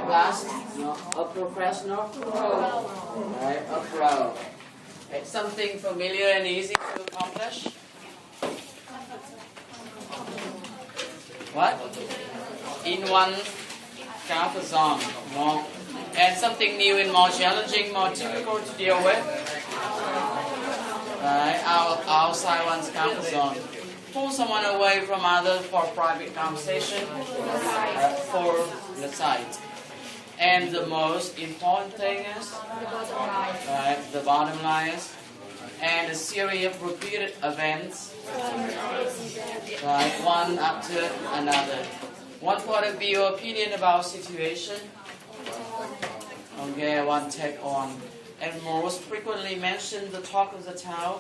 class? No. A professional? Pro. Right, a pro. It's something familiar and easy to accomplish. What? In one comfort zone. No. And something new and more challenging, more difficult to deal with. Right, outside one's comfort zone. Pull someone away from others for private conversation, for the site. And the most important thing is, right, the bottom line is, and a series of repeated events, right, one after another. One point of view, opinion about situation, okay, one take on. And most frequently mentioned the talk of the town,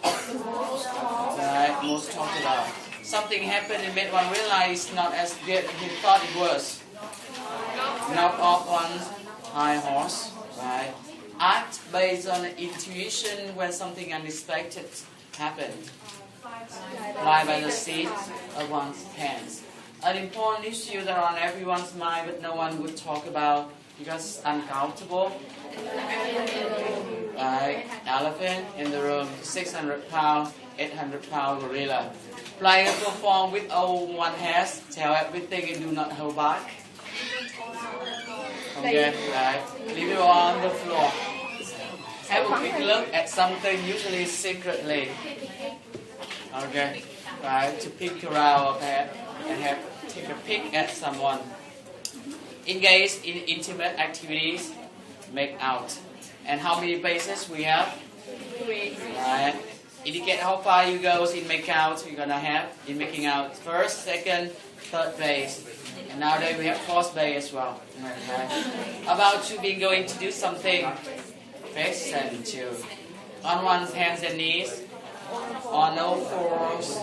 right, most talked about. Something happened and made one realize not as good as he thought it was. Knock off one's high horse, right? Act based on intuition when something unexpected happened. Fly by the seat of one's pants. An important issue that on everyone's mind but no one would talk about because it's uncomfortable. Right, elephant in the room, 600-pound, 800-pound gorilla. Flying a perform with all one has, tell everything and do not hold back. Okay, right. Leave it on the floor. Have a quick look at something, usually secretly. Okay, right, to peek around and take a peek at someone. Engage in intimate activities, make out. And how many bases we have? 3. Right. Indicate how far you go in make out. You're gonna have in making out first, second, third base. And nowadays we have fourth base as well. Okay. About to be going to do something. Face and two. On one's hands and knees. On all fours.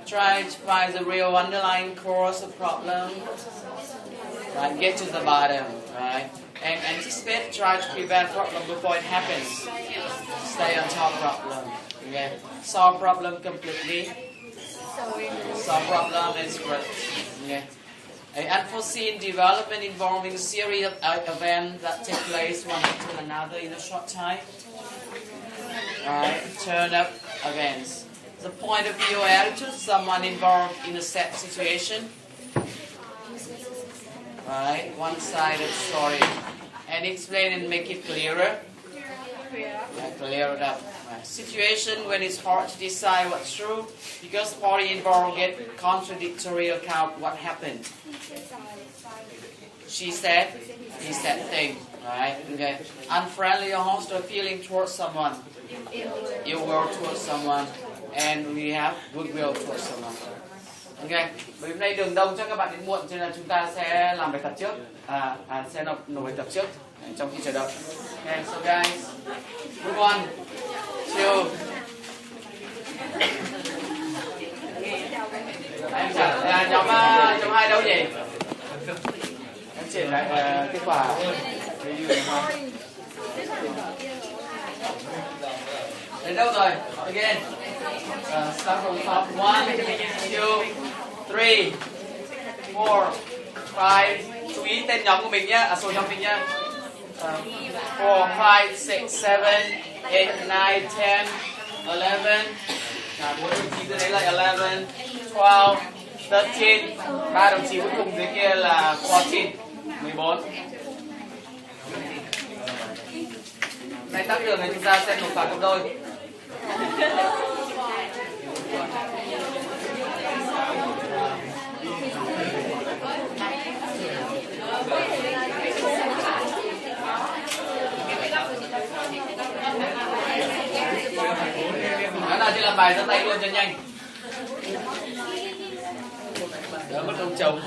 Try to find the real underlying cause of problem. Right. Get to the bottom. Right. And anticipate, try to prevent problem before it happens. Stay on top problem. Okay. Solve problem completely. Solve problem is great. Okay. An unforeseen development involving a series of events that take place one after another in a short time. Turn up events. The point of view or attitude someone involved in a set situation. Right, one-sided story. And explain and make it clearer. Clear it up. Right. Situation when it's hard to decide what's true because party involved get contradictory account what happened. She said, he said thing. Right? Okay. Unfriendly or hostile feeling towards someone. Ill will towards someone. And we have goodwill towards someone. Ok, bởi hôm nay đường đông chắc các bạn đến muộn cho nên là chúng ta sẽ làm bài tập trước, sẽ nộp bài tập trước trong khi chờ đợi. Okay, so guys, move on to em chào nhóm 2 đâu nhỉ? Em triển lại kết quả đến đâu rồi? Again. Start from top 1, 2, 3, 4, 5. Chú ý tên nhóm của mình nhé, số nhóm mình nhé. 4, 5, 6, 7, 8, 9, 10, 11. 4 đồng chí dưới đấy là 11, 12, 13. 3 đồng chí cuối cùng dưới kia là 14, 14. Nay tắt đường này chúng ta sẽ nộp phạt cặp đôi. Đó là đi làm bài ra tay luôn cho nhanh. Đỡ mất ông chồng.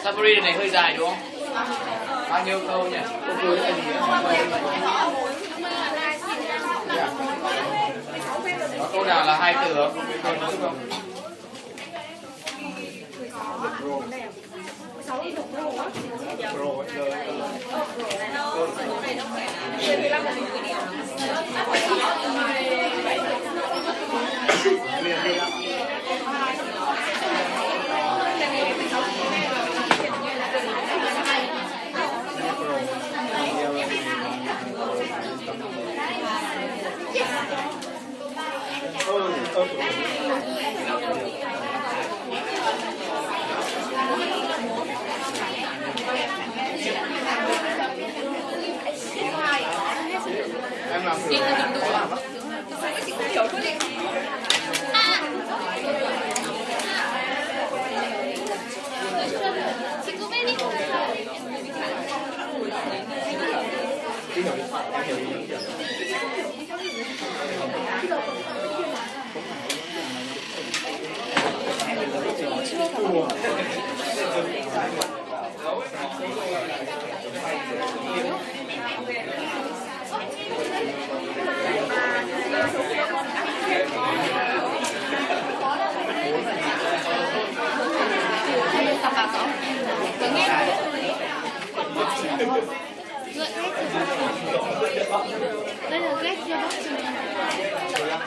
Summary này hơi dài đúng không? Bao nhiêu câu nhỉ? Câu cuối là gì? Có câu nào là 2 từ không? Câu nữa không? Em làm thử khó làm lắm. Đây là ghét cho bác chừng hay là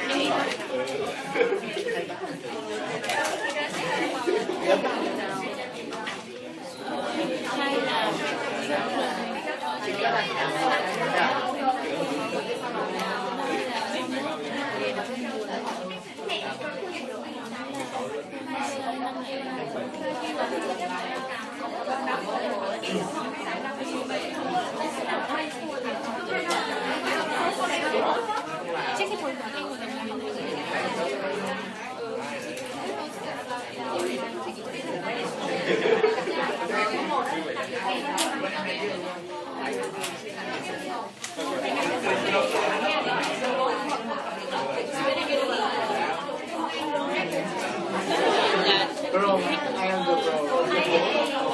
Bro, I am the bro.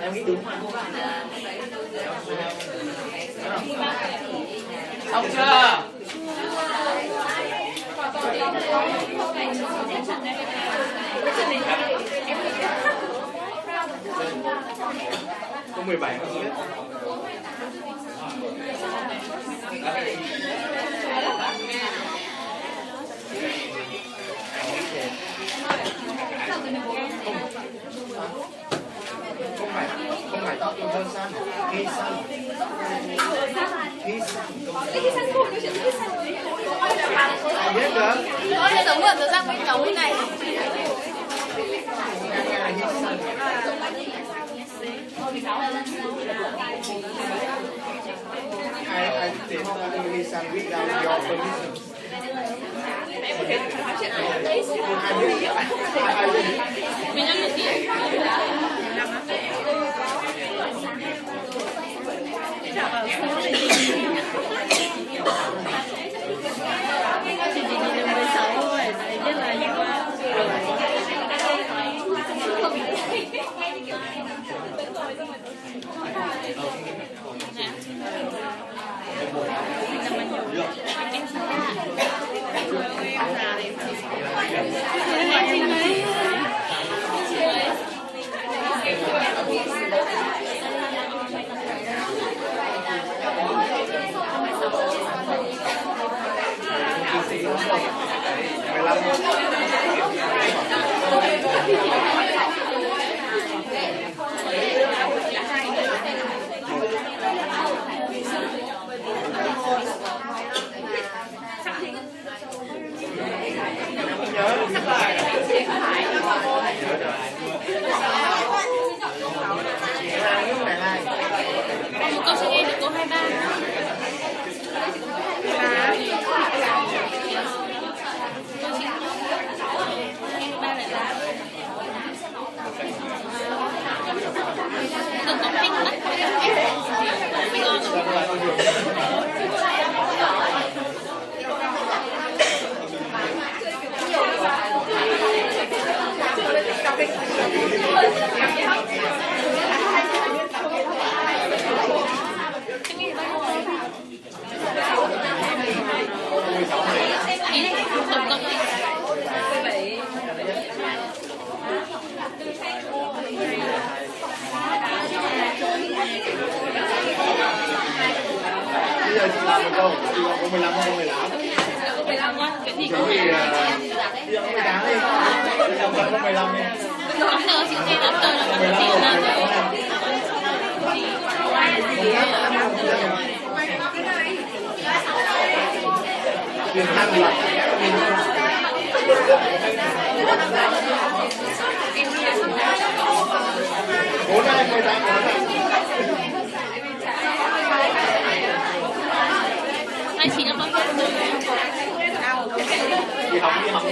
Em nghĩ đúng mà. Xong chưa? Có 17 không biết. Không phải tóc dân san, khi san. cái săn khô nó sẽ cái săn Ai biết được? nó sẽ giống ở răng bên nhóm này. family sandwich without your permission. Mình ăn được gì? Chỉ nhìn được 16 thôi, đấy biết là như qua. Một câu suy nghĩ được câu 23. Đừng có thích lắm. Mình ngon Bây giờ chị làm một câu, chị có 15 không 18? 15 quá, cái gì cũng Bây giờ có 18 đi, chồng vẫn có 15 đi. không được, chị nghe lắm rồi là chị là Tiền ăn là cố ra 18 anh chị nó có biết rồi. đi học.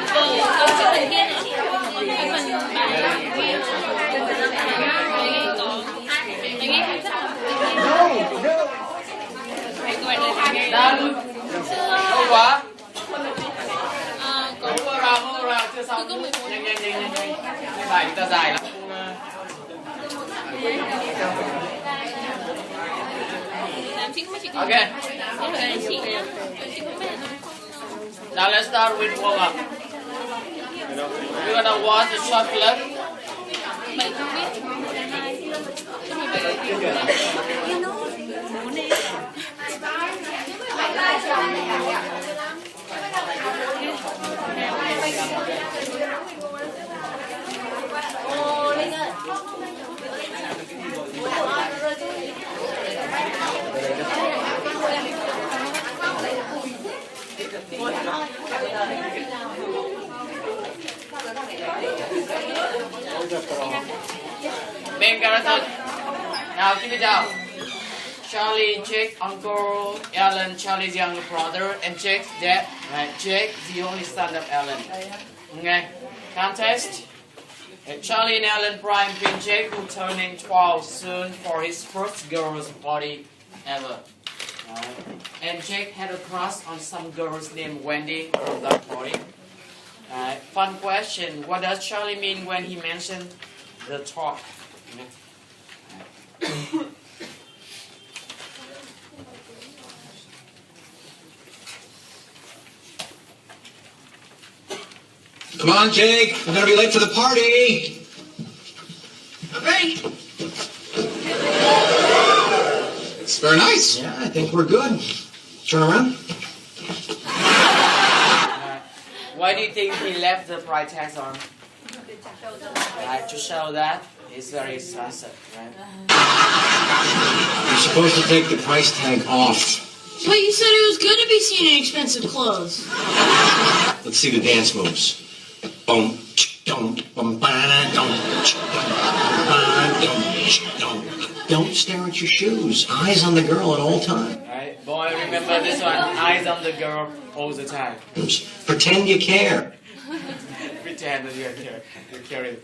Câu chuyện đầu tiên này chị có cái phần bài review mấy cái rất là Done. Lâu quá. Move around, chưa xong. Nhanh. Cái bài chúng ta dài lắm. làm chị không biết chị Okay. có phải là chị không biết. Now let's start with warm up. We're gonna watch the short clip. Mình không biết. Main character. Now keep it down. Charlie, Jake, Uncle, Alan, Charlie's younger brother, and Jake's dad. Right, Jake, the only son of Alan. Okay. Contest. Charlie and Alan prime pin Jake, who turning 12 soon for his first girl's body ever. And Jake had a crush on some girls named Wendy from that body. Fun question. What does Charlie mean when he mentioned the talk? Come on, Jake. I'm going to be late for the party. Okay. It's very nice. Yeah, I think we're good. Turn around. Why do you think he left the price tags on? Right, to show that he's very expensive, right? You're supposed to take the price tag off. But you said it was good to be seen in expensive clothes. Let's see the dance moves. Boom, dum, bum, ba, dum, dum. Don't stare at your shoes. Eyes on the girl at all times. Right, boy, remember this one. Eyes on the girl all the time. Pretend you care. Pretend that you care it.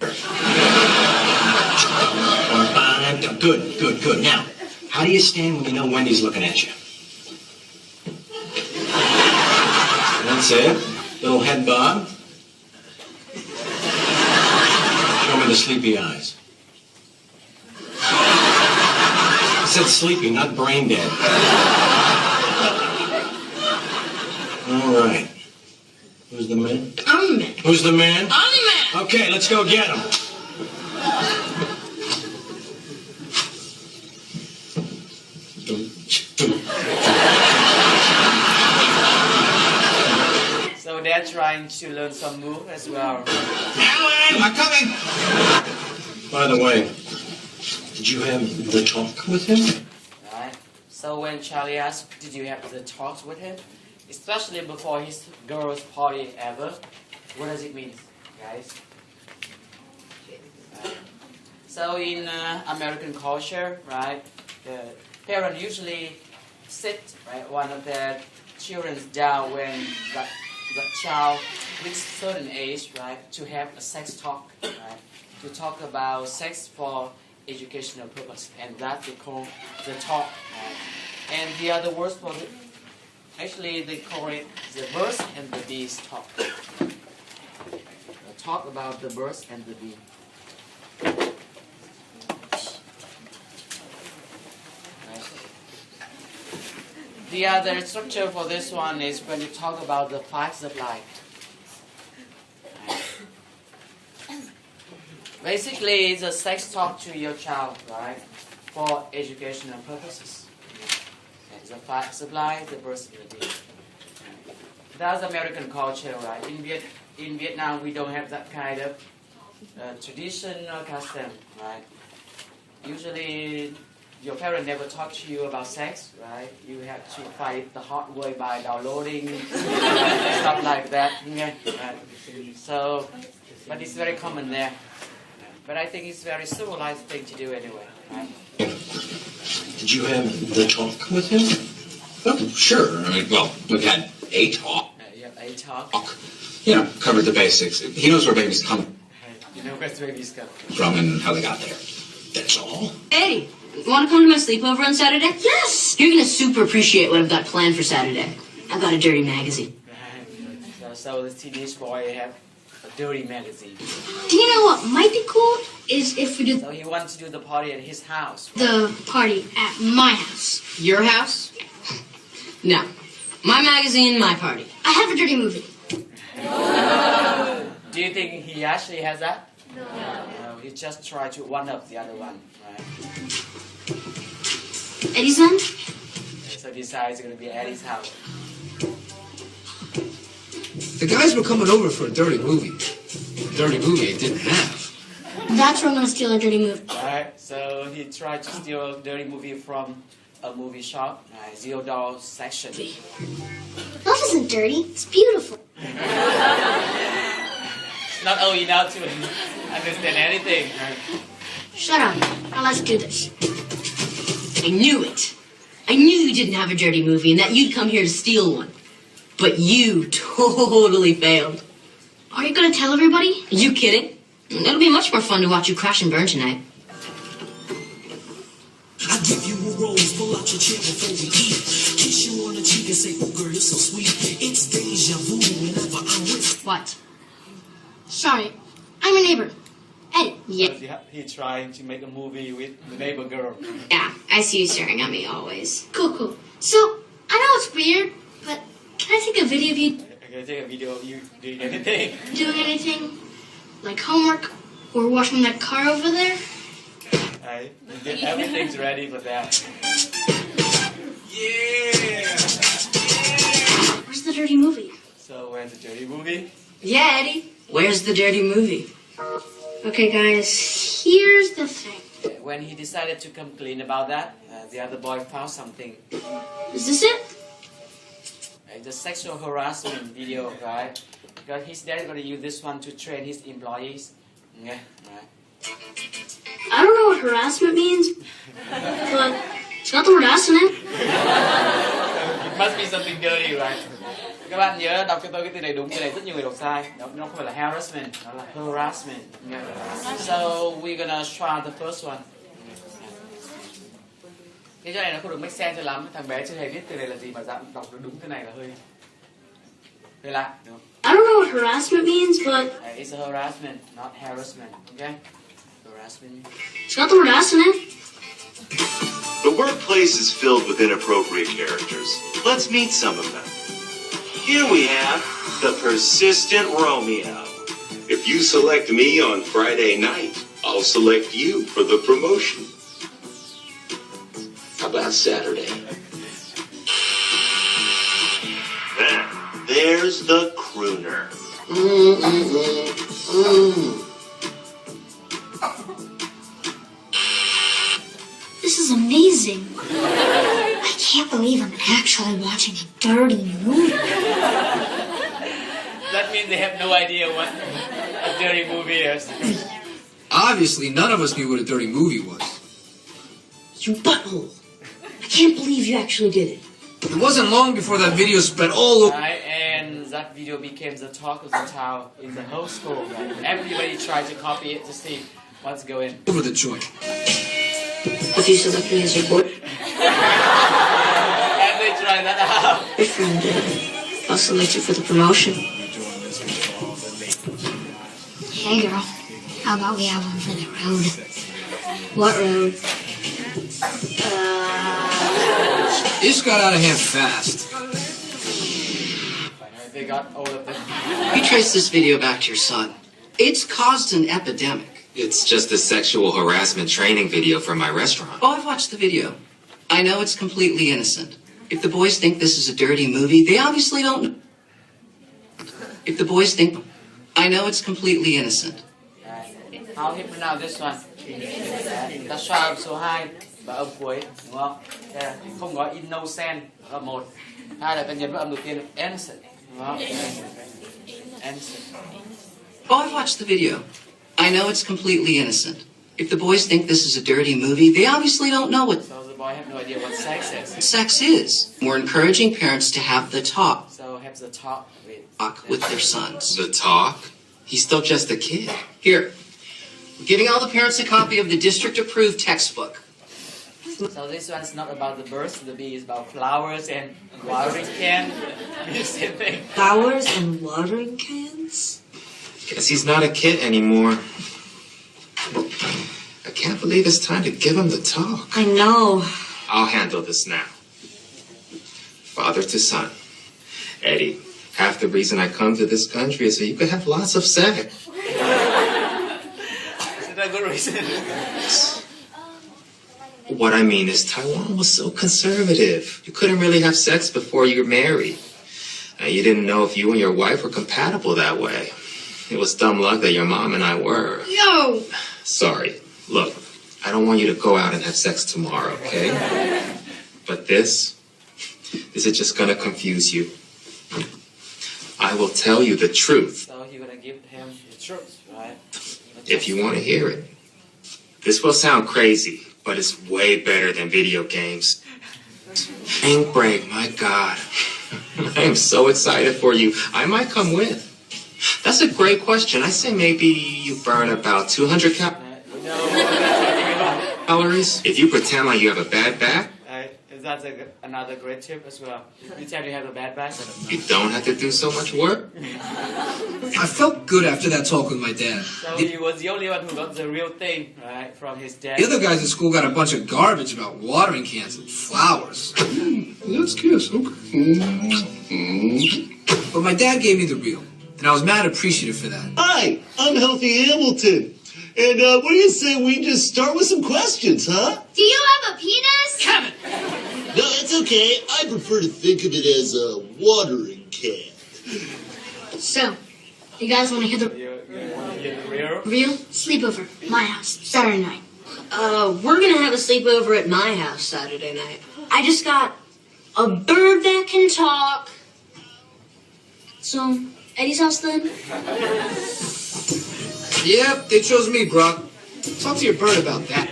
Good. Now, how do you stand when you know Wendy's looking at you? That's it. Little head bob. Show me the sleepy eyes. I said sleepy, not brain dead. All right. Who's the man? I'm the man. Who's the man? I'm the man. Okay, let's go get him. So they're trying to learn some move as well. Alan, I'm coming. By the way, did you have the talk with him? Right. So when Charlie asked, did you have the talks with him? Especially before his girls' party ever. What does it mean, guys? So in American culture, right, the parent usually sit one of their children down when the child reaches a certain age, right, to have a sex talk, right, to talk about sex for educational purpose, and that they call the talk. Right? And the other words for it, actually they call it the birds and the bees talk. Talk about the birds and the bee. The other structure for this one is when you talk about the facts of life. Basically, it's a sex talk to your child, right, for educational purposes. It's the facts of life, the birds and the bee. That's American culture, right? In Vietnam, we don't have that kind of tradition or custom, right? Usually, your parents never talk to you about sex, right? You have to fight the hard way by downloading stuff like that. Okay? Right. So, but it's very common there. But I think it's a very civilized thing to do anyway, right? Did you have the talk with him? Oh, sure. I mean, well, we've had a talk. You have a talk. You know, covered the basics. He knows where babies come You know where babies come from and how they got there. That's all. Eddie, you want to come to my sleepover on Saturday? Yes! You're going to super appreciate what I've got planned for Saturday. I've got a dirty magazine. So the teenage boy have a dirty magazine. Do you know what might be cool? Is if we do So he wants to do the party at his house. the party at my house. Your house? No. My magazine, my party. I have a dirty movie. Do you think he actually has that? No. He just tried to one-up the other one, right? Eddie's son? So decides it's going to be at his house. The guys were coming over for a dirty movie. A dirty movie they didn't have. That's where I'm gonna steal a dirty movie. Right? So he tried to steal a dirty movie from a movie shop, right? Zero Doll section. Love isn't dirty. It's beautiful. Not old enough to understand anything. Right? Shut up. Now let's do this. I knew it. I knew you didn't have a dirty movie and that you'd come here to steal one. But you totally failed. Are you gonna tell everybody? Are you kidding? It'll be much more fun to watch you crash and burn tonight. I give you a rose, pull out your chair before we eat. Kiss you on the cheek and say, oh girl, you're so sweet. It's deja vu whenever I'm with. What? Sorry, I'm your neighbor. Eddie. Yeah. He's trying to make a movie with the neighbor girl. Yeah, I see you staring at me always. Cool. So, I know it's weird, but can I take a video of you Okay, take a video of you doing anything. doing anything? Like homework? Or washing that car over there? Right? Everything's ready for that. Yeah! Where's the dirty movie? So where's the dirty movie? Yeah, Eddie. Where's the dirty movie? Okay, guys, here's the thing. when he decided to come clean about that, the other boy found something. Is this it? It's a sexual harassment video, right? Because his dad is going to use this one to train his employees. Yeah, right. I don't know what harassment means, but it's got the word ass in it. It must be something dirty, right? Các bạn nhớ đọc cho tôi cái từ này đúng, cái này rất nhiều người đọc sai. Nó không phải là harassment, nó là harassment. Yeah. So we're gonna try the first one. Cái này nó không được make sense cho lắm. Thằng bé chưa hề biết từ này là gì mà dám đọc được đúng cái này là hơi lạ, đúng không? I don't know what harassment means, but It's a harassment, not harassment. Okay? Harassment. it's got the word ass in it. The workplace is filled with inappropriate characters. Let's meet some of them. Here we have the persistent Romeo. If you select me on Friday night, I'll select you for the promotion. How about Saturday? Then there's the crooner. This is amazing. I can't believe I'm actually watching a dirty movie. That means they have no idea what a dirty movie is. Obviously, none of us knew what a dirty movie was. You butthole. I can't believe you actually did it. It wasn't long before that video spread all over. Right, and that video became the talk of the town in the whole school. Right? Everybody tried to copy it to see what's going. Over the joint. If you select me as your boy, And they tried that out. your friend did. I'll select you for the promotion. Hey girl, how about we have one for the road? What road? This got out of hand fast. They got all of them. You trace this video back to your son. It's caused an epidemic. It's just a sexual harassment training video from my restaurant. Oh, I've watched the video. I know it's completely innocent. If the boys think this is a dirty movie, they obviously don't know. If the boys think... I know it's completely innocent. How he pronounce this one? Ta xoa âm số 2 và âm cuối, đúng không? Đây là không có innocent là 1. Hai là ta nhấn vào âm đầu tiên là innocent, đúng không? Innocent. Oh, I've watched the video. I know it's completely innocent. If the boys think this is a dirty movie, they obviously don't know what So the boy have no idea what sex is. sex is. We're encouraging parents to have the talk So have the talk with their sons. The talk? He's still just a kid. Here, we're giving all the parents a copy of the district-approved textbook. So this one's not about the birds of the bee, it's about flowers and watering can. The same thing. Flowers and watering cans? Guess he's not a kid anymore. I can't believe it's time to give him the talk. I know. I'll handle this now. Father to son. Eddie, half the reason I come to this country is so you could have lots of sex. Is that a good reason? What I mean is Taiwan was so conservative. You couldn't really have sex before you were married. You didn't know if you and your wife were compatible that way. It was dumb luck that your mom and I were. Yo! Sorry. Look, I don't want you to go out and have sex tomorrow, okay? But this is just gonna confuse you. I will tell you the truth. So you're gonna give him the truth, right? If you want to hear it. This will sound crazy, but it's way better than video games. Ink break, my God. I am so excited for you. I might come with. That's a great question. I say maybe you burn about 200 calories. If you pretend like you have a bad back, That's another great tip as well. You tell you have a bad back. you don't have to do so much work. I felt good after that talk with my dad. So he was the only one who got the real thing, right, from his dad. The other guys at school got a bunch of garbage about watering cans and flowers. Let's kiss, okay. But my dad gave me the real, and I was mad appreciative for that. Hi, I'm Healthy Hamilton. And what do you say we just start with some questions, huh? Do you have a penis? Kevin! No, it's okay. I prefer to think of it as a watering can. So, you guys want to hear the Real? real sleepover? My house, Saturday night. We're gonna have a sleepover at my house Saturday night. I just got a bird that can talk. So, Eddie's house then? Yep, they chose me, Brock. Talk to your bird about that.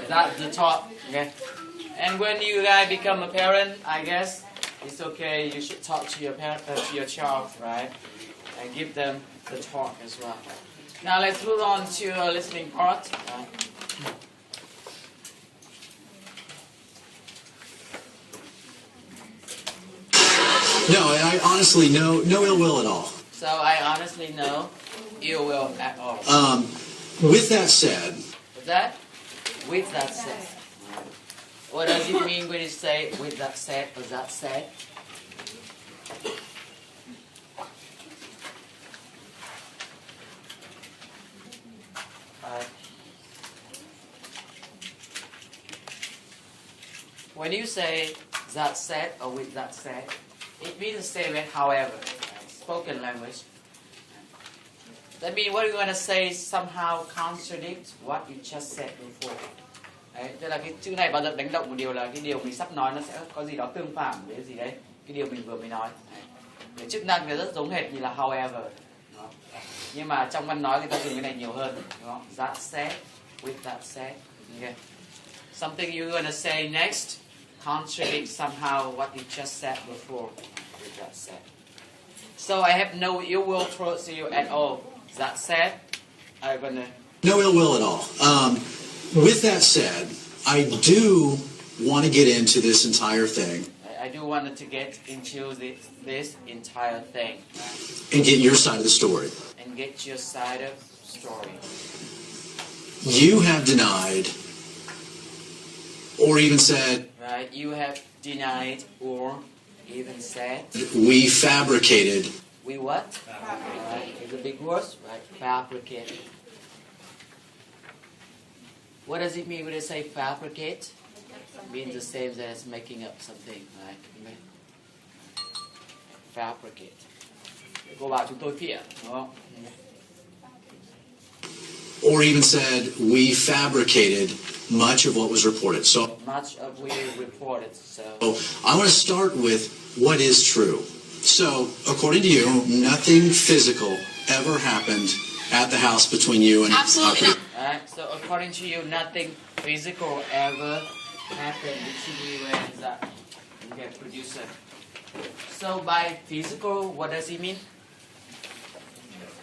That's the talk. Okay. And when you guys become a parent, I guess it's okay. You should talk to your to your child, right? And give them the talk as well. Now let's move on to our listening part. No, I honestly no ill will at all. So I honestly no ill will at all. With that said, With that said, what does it mean when you say with that said or that said? When you say that said or with that said, it means the same as however, spoken language. That means what you're going to say somehow contradicts what you just said before. Đấy, tức là cái chữ này bao giờ đánh động một điều là cái điều mình sắp nói nó sẽ có gì đó tương phản với cái gì đấy, cái điều mình vừa mới nói. Đấy, chức năng nó rất giống hệt như là however. Đó. Nhưng mà trong văn nói người ta dùng cái này nhiều hơn. Đúng không? That said, with that said. Okay. Something you're going to say next contradicts somehow what you just said before with that said. So I have no ill will towards you at all. That said, I'm going to... no ill will at all. With that said, I do want to get into this entire thing. I do want to get into this entire thing. Right? And get your side of the story. And get your side of the story. You have denied, or even said... right, you have denied or even said... we fabricated... we what? Right, it's a big word, right? Fabricate. What does it mean when they say fabricate? It means the same as making up something, right? Fabricate. Cô bảo chúng tôi phỉa, đúng không? Or even said, we fabricated much of what was reported. So much of we reported. So I want to start with what is true. So, according to you, nothing physical ever happened at the house between you and... absolutely not. Alright, so according to you, nothing physical ever happened between you and that producer. So by physical, what does it mean?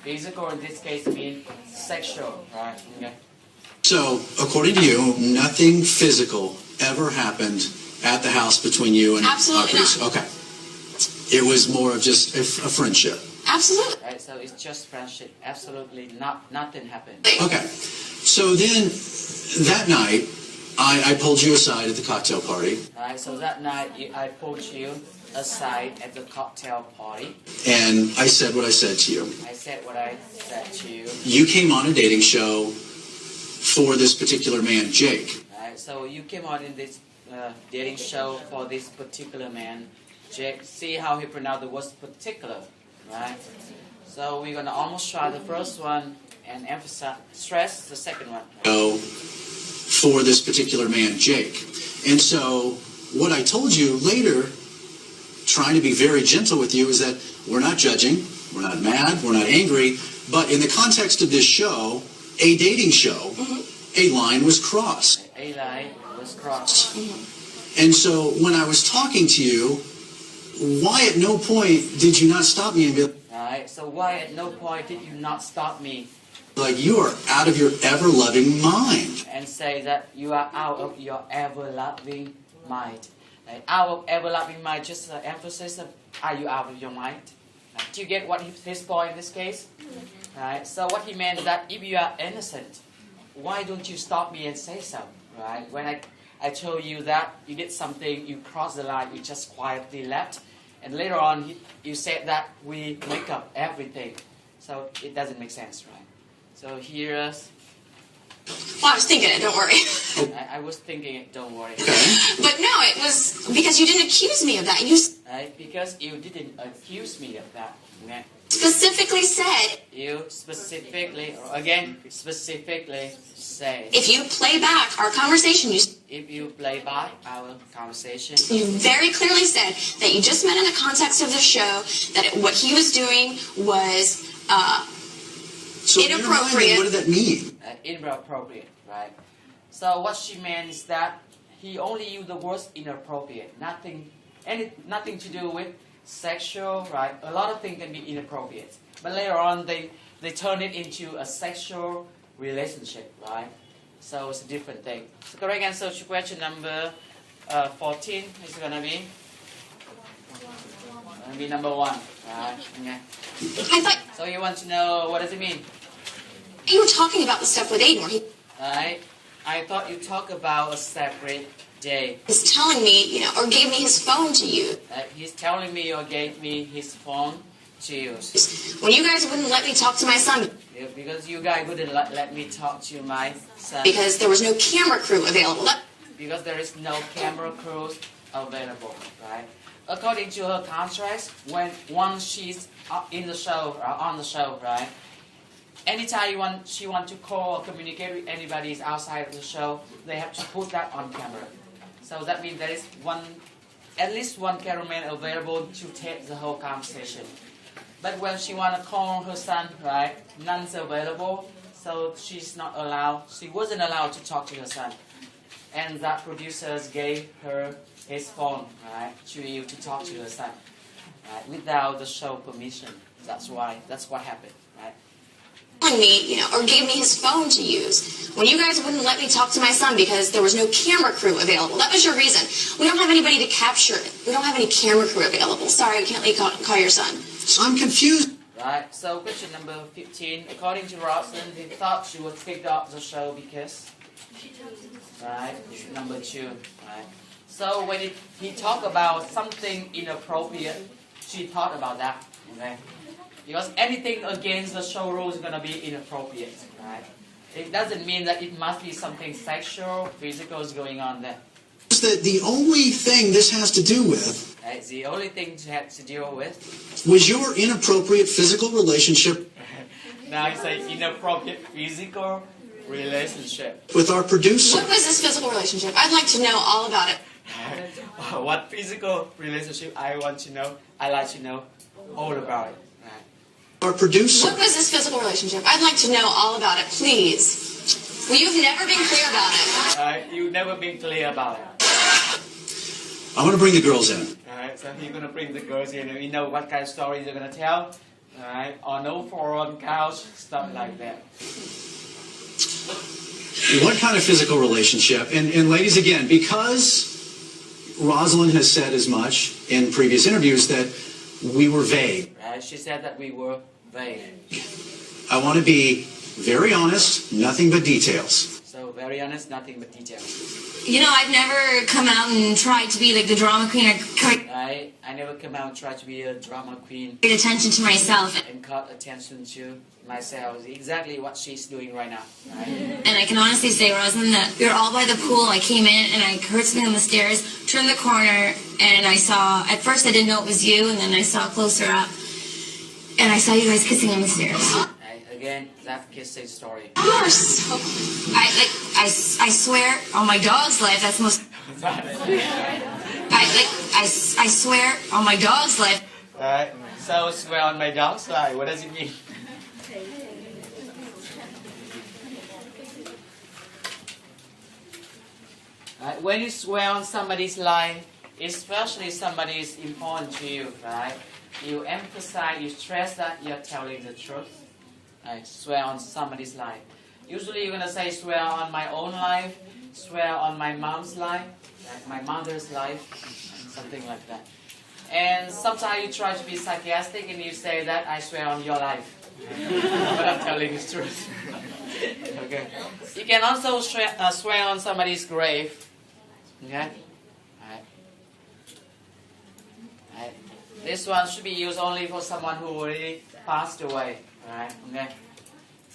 Physical in this case means sexual, right? Okay. So, according to you, nothing physical ever happened at the house between you and... absolutely not. Okay. It was more of just a friendship. Absolutely. Right, so it's just friendship. Absolutely nothing happened. Okay. So then, that night, I pulled you aside at the cocktail party. Right, so that night I pulled you aside at the cocktail party. And I said what I said to you. I said what I said to you. You came on a dating show for this particular man, Jake. Right, so you came on in this dating show for this particular man, Jake. See how he pronounced the word particular, right? So we're gonna almost try the first one and stress the second one. Right? For this particular man, Jake. And so what I told you later, trying to be very gentle with you, is that we're not judging, we're not mad, we're not angry, but in the context of this show, a dating show, a line was crossed. A line was crossed. And so when I was talking to you, why at no point did you not stop me and be like... Alright, so why at no point did you not stop me? Like you are out of your ever-loving mind. And say that you are out of your ever-loving mind. Like, out of ever-loving mind, just the emphasis of, are you out of your mind? Do you get what his point in this case? Right? So what he meant is that if you are innocent, why don't you stop me and say so? Right? When I told you that you did something, you crossed the line, you just quietly left. And later on, you said that we make up everything. So it doesn't make sense, right? So here's... Well, I was thinking it, don't worry. I was thinking it, don't worry. But no, it was because you didn't accuse me of that. Right? Because you didn't accuse me of that. Okay? specifically said, You specifically, or again, specifically say. if you play back our conversation, If you play back our conversation, you very clearly said that you just meant in the context of the show that what he was doing was So in your mind, inappropriate. what did that mean? inappropriate, right? So what she meant is that he only used the words inappropriate, nothing to do with sexual, right? A lot of things can be inappropriate, but later on they turn it into a sexual relationship, right? So it's a different thing. So correct answer to question number 14 is gonna be number 1, right? Okay. I thought So you want to know what does it mean? you were talking about the stuff with Aiden where he Right? I thought you talk about a separate day. was telling me, or gave me his phone to use. He's telling me or gave me his phone to use. When you guys wouldn't let me talk to my son Yeah, because you guys wouldn't let me talk to my son. because there was no camera crew available. Because there is no camera crews available, right? According to her contract, once she's in the show, on the show, right? Anytime she want to call or communicate with anybody outside of the show, they have to put that on camera. So that means there is at least one cameraman available to take the whole conversation. But when she want to call her son, right, none's available, so she wasn't allowed to talk to her son. And that producers gave her his phone, right, to talk to her son, right, without the show permission. That's what happened, right? Telling me, or gave me his phone to use. When you guys wouldn't let me talk to my son because there was no camera crew available. That was your reason. We don't have anybody to capture it. We don't have any camera crew available. Sorry, we can't let you call your son. I'm confused. Right, so question number 15. According to Rosalind, he thought she was kicked off the show because, right, number 2, right. So when he talked about something inappropriate, she thought about that, okay? Because anything against the show rules is going to be inappropriate, right? It doesn't mean that it must be something sexual, physical is going on there. That the only thing this has to do with Right? The only thing you have to deal with was your inappropriate physical relationship now you say inappropriate physical relationship. with our producer. What was this physical relationship? I'd like to know all about it. What physical relationship I want to know, I like to know all about it. Our producer. What was this physical relationship? I'd like to know all about it, please. Well, you've never been clear about it. You've never been clear about it. I want to bring the girls in. Alright, so you're gonna bring the girls in and we know what kind of stories you're gonna tell. Alright, on no foreign couch, stuff like that. What kind of physical relationship? And ladies, again, because Rosalind has said as much in previous interviews that we were vague. Right, she said that we were vague. I want to be very honest, nothing but details. So very honest, nothing but details. I've never come out and tried to be like the drama queen or I never come out and try to be a drama queen. paid attention to myself. And caught attention to myself. Exactly what she's doing right now. Right? And I can honestly say, Rosalind, that we were all by the pool. I came in and I heard something on the stairs, turned the corner, and I saw, at first I didn't know it was you, and then I saw closer up, and I saw you guys kissing on the stairs. Again, that kissing story. You're so... I swear on my dog's life, that's the most... I swear on my dog's life. Alright, so swear on my dog's life, what does it mean? Right, when you swear on somebody's life, especially somebody is important to you, right? You emphasize, you stress that you're telling the truth. Right? Swear on somebody's life. Usually you're going to say swear on my own life, swear on my mom's life, like my mother's life, something like that. And sometimes you try to be sarcastic and you say that I swear on your life. But I'm telling the truth. Okay. You can also swear on somebody's grave. Okay? Alright. Alright. This one should be used only for someone who already passed away. Alright, okay.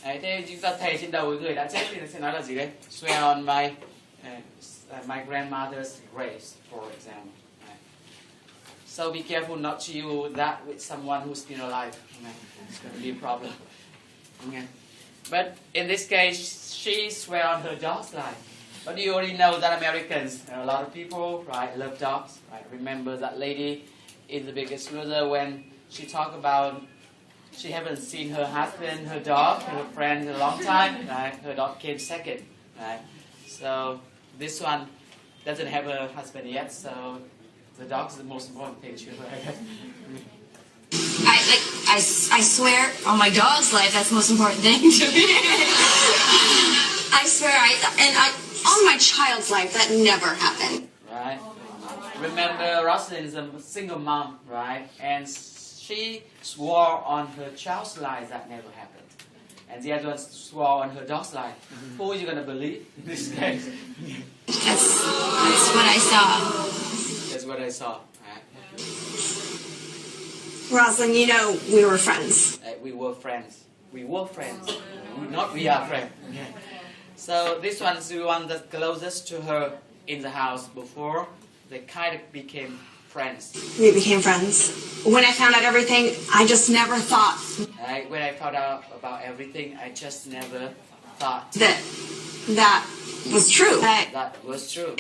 Đấy, thế chúng ta thề trên đầu người đã chết thì sẽ nói là gì đấy? Swear on my grandmother's grave, for example. Right. So be careful not to use that with someone who's still alive. Okay? It's going to be a problem. Okay? But in this case, she swear on her dog's life. But you already know that Americans, a lot of people, right, love dogs. Right? Remember that lady in The Biggest Loser when she talked about she haven't seen her husband, her dog, her friend in a long time. Right? Her dog came second. Right? So this one doesn't have a husband yet. So the dog's the most important thing to her. I swear on my dog's life, that's the most important thing to me. I swear, on my child's life, that never happened. Right. Remember, Rosalind's a single mom, right? And she swore on her child's life that never happened. And the other one swore on her dog's life. Who are you going to believe in this case? That's what I saw. That's what I saw. Right? Rosalind, you know, we were friends. We were friends. We were friends. Not we are friends. Okay. So this one's the one that's closest to her in the house before. They kind of became friends. We became friends. When I found out everything, I just never thought. When I found out about everything, I just never thought that was true. That was true.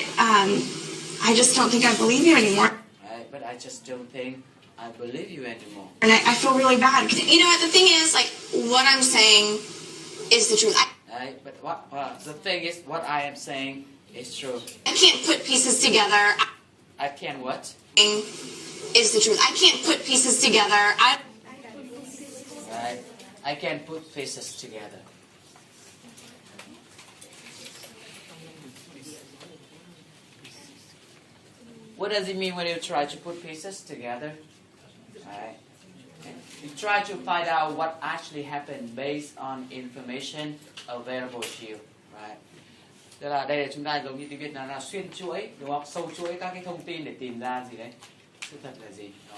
I just don't think I believe you anymore. But I just don't think I believe you anymore. And I feel really bad. You know what, the thing is, like, what I'm saying is the truth. But the thing is, what I am saying is true. I can't put pieces together. I can't what? Is the truth. I can't put pieces together. I can't put pieces together. What does it mean when you try to put pieces together? Right. You try to find out what actually happened based on information available to you. Right. Tức là đây là chúng ta giống như tiếng Việt là xuyên chuỗi, đúng không? Sâu chuỗi các cái thông tin để tìm ra gì đấy. Sự thật là gì? Đó.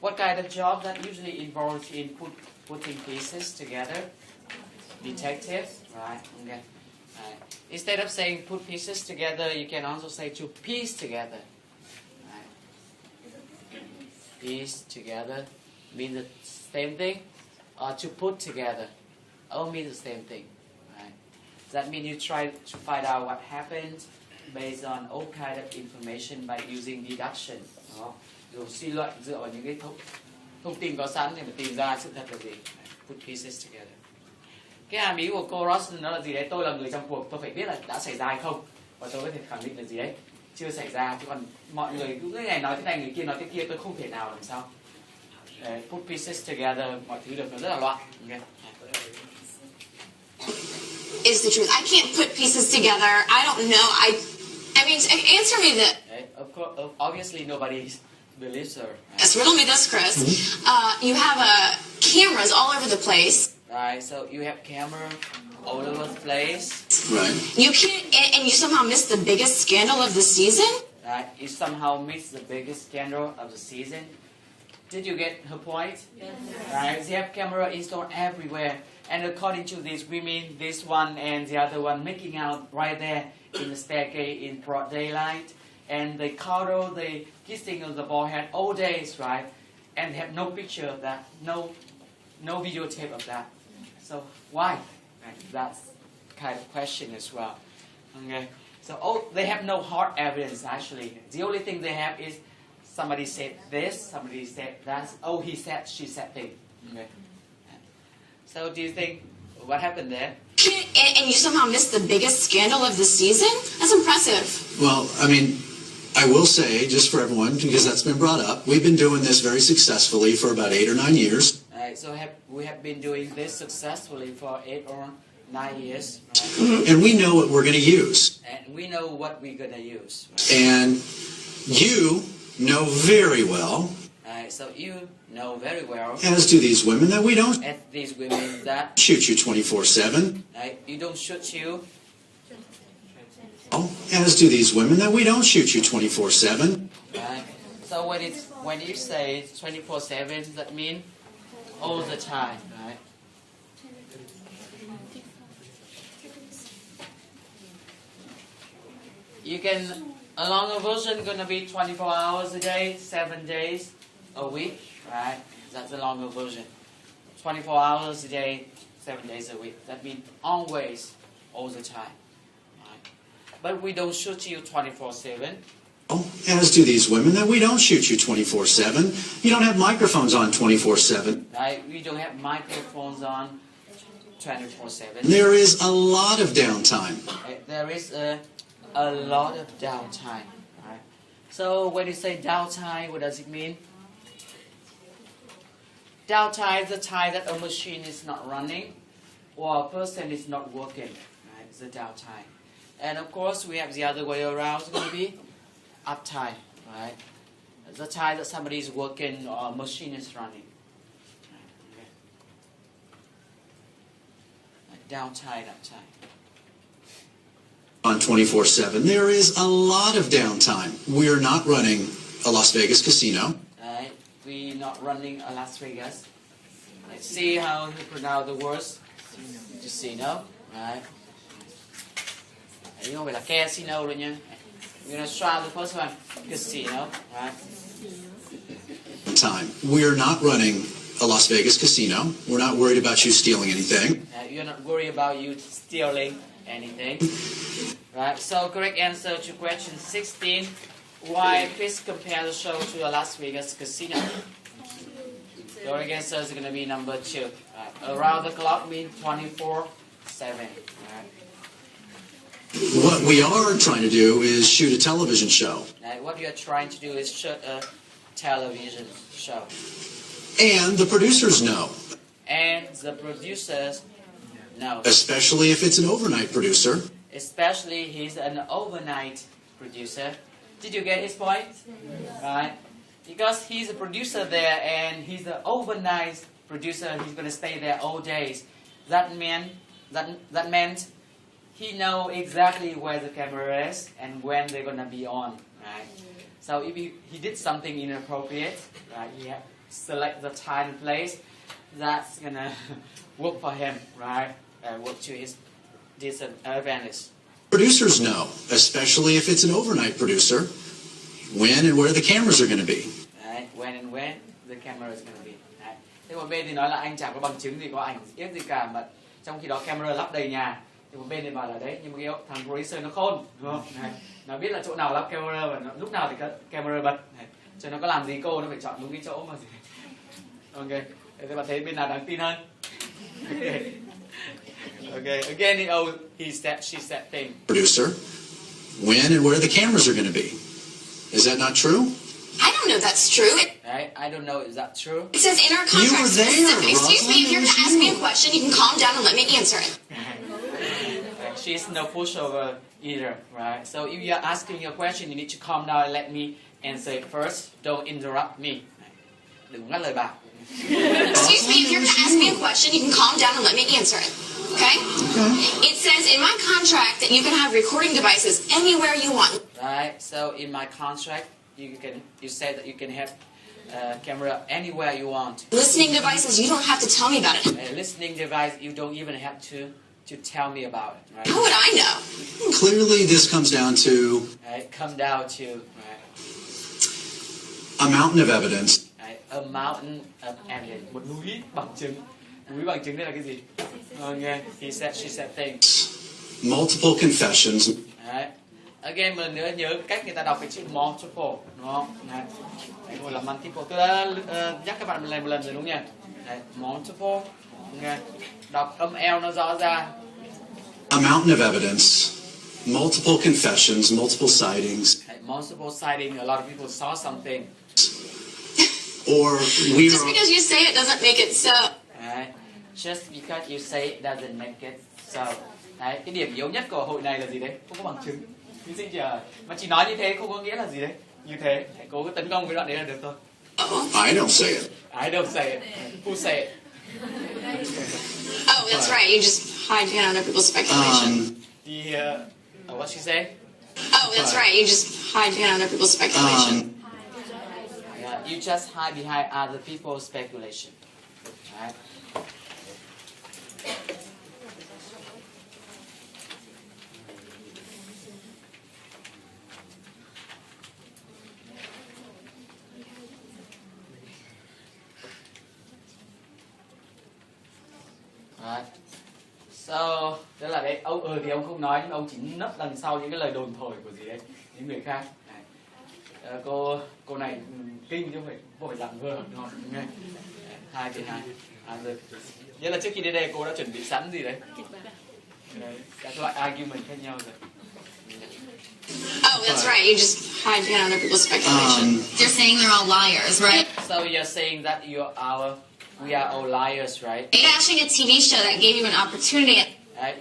What kind of job that usually involves in putting pieces together? Detective, right? Okay. Right. Instead of saying put pieces together, you can also say to piece together. Right. Piece together means the same thing, or to put together all means the same thing. Right. That means you try to find out what happened based on all kind of information by using deduction. Dùng suy luận dựa vào những cái thông tin có sẵn để mà tìm ra sự thật là gì. Put pieces together. Cái hàm ý của cô Ross nó là gì đấy? Tôi là người trong cuộc, tôi phải biết là đã xảy ra hay không, và tôi có thể khẳng định là gì đấy chưa xảy ra. Chứ còn mọi người cứ người này nói thế này, người kia nói thế kia, tôi không thể nào làm sao put pieces together mọi thứ được, nó rất là loạn. Okay. Is the truth. I can't put pieces together. I don't know. I mean, answer me this. Of course, obviously nobody believes her. Right? Riddle me this, Chris. You have cameras all over the place. Right, so you have camera all over the place. Right. You can't, and you somehow missed the biggest scandal of the season? Right, you somehow missed the biggest scandal of the season. Did you get her point? Yes. Right, they have camera installed everywhere. And according to these women, this one and the other one making out right there in the staircase in broad daylight. And they cuddle, they kissing on the forehead all days, right? And they have no picture of that, no videotape of that. So why? Right, that's kind of question as well. Okay. So they have no hard evidence actually. The only thing they have is somebody said this, somebody said that. Oh, he said, she said thing. Okay. So do you think what happened there? And you somehow missed the biggest scandal of the season? That's impressive. Well, I mean, I will say, just for everyone, because that's been brought up, we've been doing this very successfully for about 8 or 9 years. So we have been doing this successfully for 8 or 9 years. Right? Mm-hmm. And we know what we're going to use. And we know what we're going to use. Right? And you know very well. So you know very well. As do these women that we don't. As these women that shoot you 24/7. You don't shoot you. As do these women that we don't shoot you 24/7. Right. So when you say 24/7, that means all the time, right? You can A longer version gonna be 24 hours a day, 7 days a week, right? That's the longer version. 24 hours a day, 7 days a week. That means always, all the time. Right? But we don't shoot you 24/7. As do these women, that we don't shoot you 24/7. You don't have microphones on 24/7. Right? We don't have microphones on 24/7. There is a lot of downtime. Right? There is a lot of downtime. Right? So when you say downtime, what does it mean? Downtime is the time that a machine is not running or a person is not working. Right? It's a downtime. And of course, we have the other way around. It's going to be uptime. Right? It's the time that somebody is working or a machine is running. Right? Okay. Downtime, uptime. On 24/7, there is a lot of downtime. We're not running a Las Vegas casino. Right? We're not running a Las Vegas. Let's see how you pronounce the words. Casino, right? Đấy, không phải là casino đâu nha. You're gonna try the first one. Casino, right? Time. We're not running a Las Vegas casino. We're not worried about you stealing anything. You're not worried about you stealing anything. Right, so correct answer to question 16. Why please compare the show to a Las Vegas casino? The correct answer is going to be number 2. Right. Around the clock means 24/7. Right. What we are trying to do is shoot a television show. Right. What you are trying to do is shoot a television show. And the producers know. And the producers know. Especially if it's an overnight producer. Especially he's an overnight producer. Did you get his point? Right? Because he's a producer there and he's an overnight producer, he's going to stay there all days. That meant he know exactly where the camera is and when they're going to be on. Right? So if he did something inappropriate, right, he have to select the time and place, that's going to work for him, right? Work to his disadvantage. Producers know, especially if it's an overnight producer, when and where the cameras are going to be. Right, when and where the camera is going to be. Right. Thế một bên thì nói là anh chẳng có bằng chứng gì, có ảnh yếc gì cả, mà trong khi đó camera lắp đầy nhà. Thì một bên thì bảo là đấy, nhưng mà cái thằng producer nó khôn, đúng không? Này, nó biết là chỗ nào lắp camera và lúc nào thì camera bật. Này. Cho nó có làm gì cô, nó phải chọn đúng cái chỗ mà gì. Ok, thế bạn thấy bên nào đáng tin hơn? Okay. Okay, again, he said, she said thing. Producer, when and where the cameras are going to be. Is that not true? I don't know that's true. Right? I don't know, is that true? It says in our contract. You were there, Excuse me, if you're going to ask me a question, you can calm down and let me answer it. Right, she's no pushover either, right? So if you're asking a question, you need to calm down and let me answer it first. Don't interrupt me. Đừng ngắt lời bà. Excuse me, if you're going to ask me a question, you can calm down and let me answer it. Okay? It says in my contract that you can have recording devices anywhere you want. Right. So in my contract, you said that you can have camera anywhere you want. Listening devices, you don't have to tell me about it. A listening device, you don't even have to tell me about it. Right? How would I know? Clearly, this comes down to right. Come down to right. a mountain of evidence. Right. A mountain of evidence. Một núi bằng chứng. Núi bằng chứng đây là cái gì? Okay. He said, she said things. Multiple confessions. Right. Again, một lần nữa nhớ cách người ta đọc cái chữ multiple, đúng không? Đấy. Đấy, gọi là multiple. Tôi đã nhắc các bạn một lần rồi đúng nhỉ? Đấy. Multiple. Okay. Đọc âm L nó rõ ra. A mountain of evidence. Multiple confessions, multiple sightings. Đấy. Multiple sighting. A lot of people saw something. Or we Just because you say it doesn't make it so. Đấy. Just because you say it doesn't make it so. Đấy. Cái điểm yếu nhất của hội này là gì đấy? Không có bằng chứng. Thí sinh mà chỉ nói như thế không có nghĩa là gì đấy. Như thế, hãy cố tấn công cái đoạn đấy là được thôi. I don't say it. I don't say it. Who say it? Oh, that's right. You just hide behind other people's speculation. What she say? Oh, that's right. You just hide behind other people's speculation. Yeah, you just hide behind other people's speculation. Right? So, tức là đấy, ông thì ông không nói nhưng ông chỉ nấp đằng sau những cái lời đồn thổi của gì đấy, những người khác. Cô này kinh chứ không phải dạng vừa đúng không? Nghe. 2 trên 2. Nghĩa là trước khi đến đây cô đã chuẩn bị sẵn gì đấy. Đấy, các loại argument khác nhau rồi. Oh, that's right. You just hide behind other people's speculation. You're saying they're all liars, right? So you're saying that we are all liars, right? You're bashing a TV show that gave you an opportunity.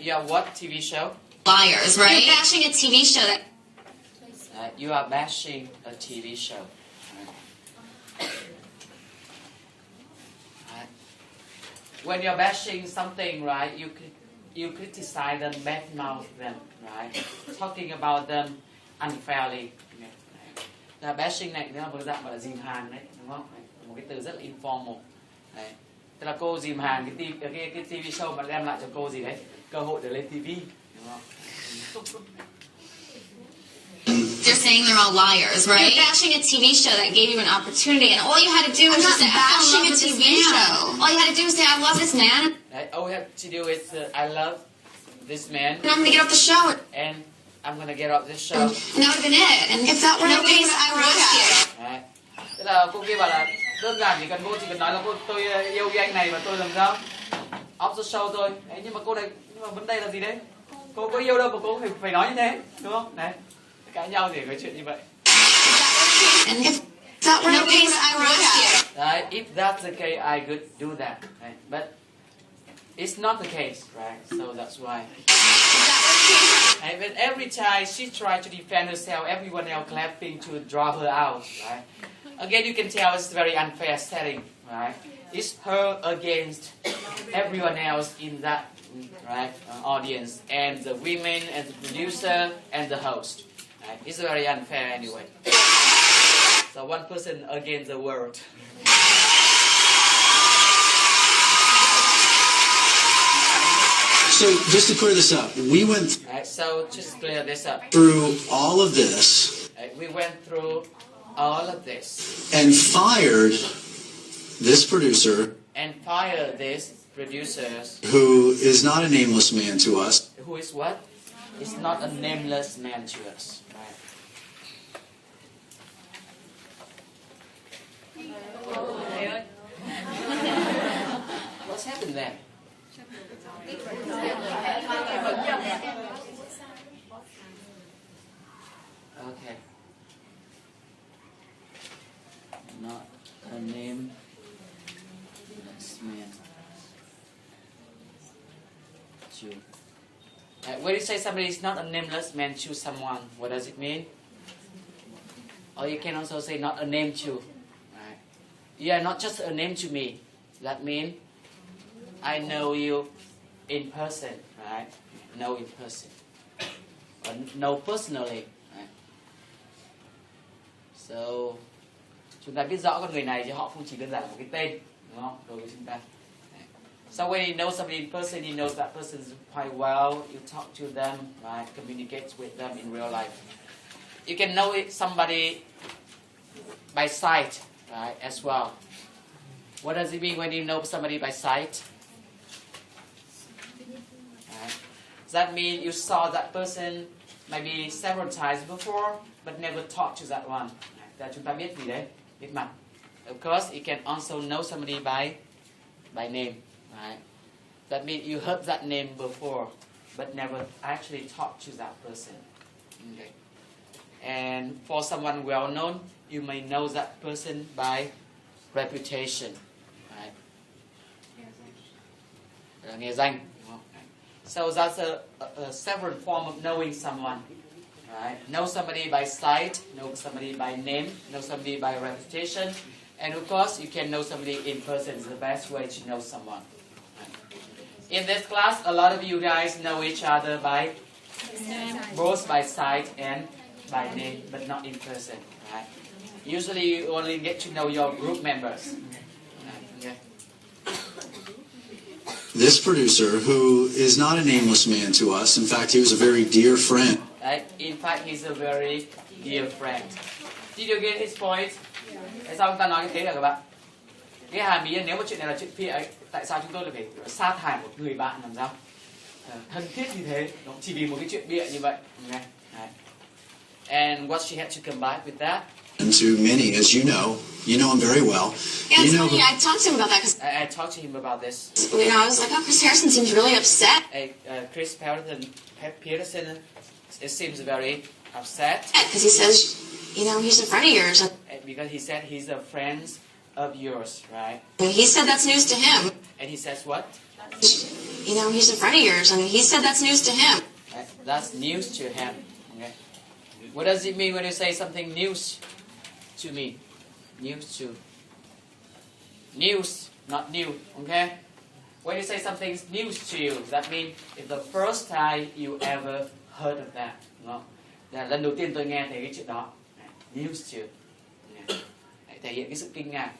You are what TV show? Liars, right? You're bashing a TV show that... You are bashing a TV show. When you're bashing something, right, you criticize them, badmouth them, right? Talking about them unfairly. Là bashing này nó là một dạng gọi là dìm hàng đấy, đúng không? Một cái từ rất là informal. Đấy. Tức là cô dìm hàng cái TV show mà đem lại cho cô gì đấy, cơ hội để lên TV, đúng không? You're saying they're all liars, right? You're bashing a TV show that gave you an opportunity, and all you had to do was just say, bashing a TV show. All you had to do was say, I love this man. All you have to do is, I love this man. And I'm going to get off the show. And I'm going to get off this show. And that would have been it. And if that were the case, I would have. Tức là cô kia bảo là đơn giản cô chỉ cần nói là tôi yêu cái anh này và tôi làm sao off the show thôi. Đấy, nhưng mà vấn đề là gì đấy? Cô có yêu đâu mà cô phải nói như thế, đúng không? Đấy, cãi nhau để nói chuyện như vậy. And if that were the case, I would have. If that's the case, I could do that. Right? But it's not the case, right? So that's why. And but every time she tried to defend herself, everyone else clapping to draw her out, right? Again, you can tell it's a very unfair setting, right? It's her against everyone else in that audience, and the women, and the producer, and the host. Right? It's very unfair anyway. So one person against the world. So just to clear this up, we went so just clear this up. Through all of this. We went through all of this. And fired this producer. And fired this producers. Who is not a nameless man to us. Who is what? Is not a nameless man to us. Right. What's happened there? Okay. Not a nameless man. Choose. When you say somebody is not a nameless man, choose someone. What does it mean? Or you can also say not a name to. Right? You are not just a name to me. That means I know you in person, right? Know in person. Or know personally. Right? So, chúng ta biết rõ con người này chứ họ không chỉ đơn giản là một cái tên, đúng không? Đối với chúng ta. So when you know somebody in person, you know that person quite well. You talk to them, right? Communicate with them in real life. You can know somebody by sight, right? As well. What does it mean when you know somebody by sight? Right. Does that mean you saw that person maybe several times before, but never talked to that one? Right. Chúng ta biết gì đấy? Biết mặt. Of course, you can also know somebody by name. Right? That means you heard that name before, but never actually talked to that person. Okay. And for someone well known, you may know that person by reputation. Right? Nghe danh. So that's a several form of knowing someone. Right? Know somebody by sight, know somebody by name, know somebody by reputation, and of course you can know somebody in person. It's the best way to know someone. In this class, a lot of you guys know each other by both by sight and by name, but not in person. Right? Usually, you only get to know your group members. Okay. This producer, who is not a nameless man to us, in fact, he was a very dear friend. Right? In fact, he's a very dear friend. Did you get his point? Tại sao chúng ta nói như thế hả các bạn? Cái hàm ý là nếu mà chuyện này là chuyện tại sao chúng tôi lại phải sa thải một người bạn làm sao thân thiết như thế, nó chỉ vì một cái chuyện bịa như vậy. Okay. Right. And what she had to come back with that. And to many, as you know him very well. Yeah, it's you know funny. I talked to him about that because I talked to him about this. I was like, oh, Chris Harrison seems really upset. Chris Peterson, it seems very upset. Because he says, he's a friend of yours. Because he said he's a friend of yours, right? And he said that's news to him. And he says what? He's a friend of yours. And he said that's news to him. Right? That's news to him. Okay. What does it mean when you say something news to me? News to. News, not new, okay? When you say something's news to you, that means it's the first time you ever heard of that. Đúng không? Là lần đầu tiên tôi nghe thấy cái chuyện đó. News to. Thể hiện cái sự kinh ngạc.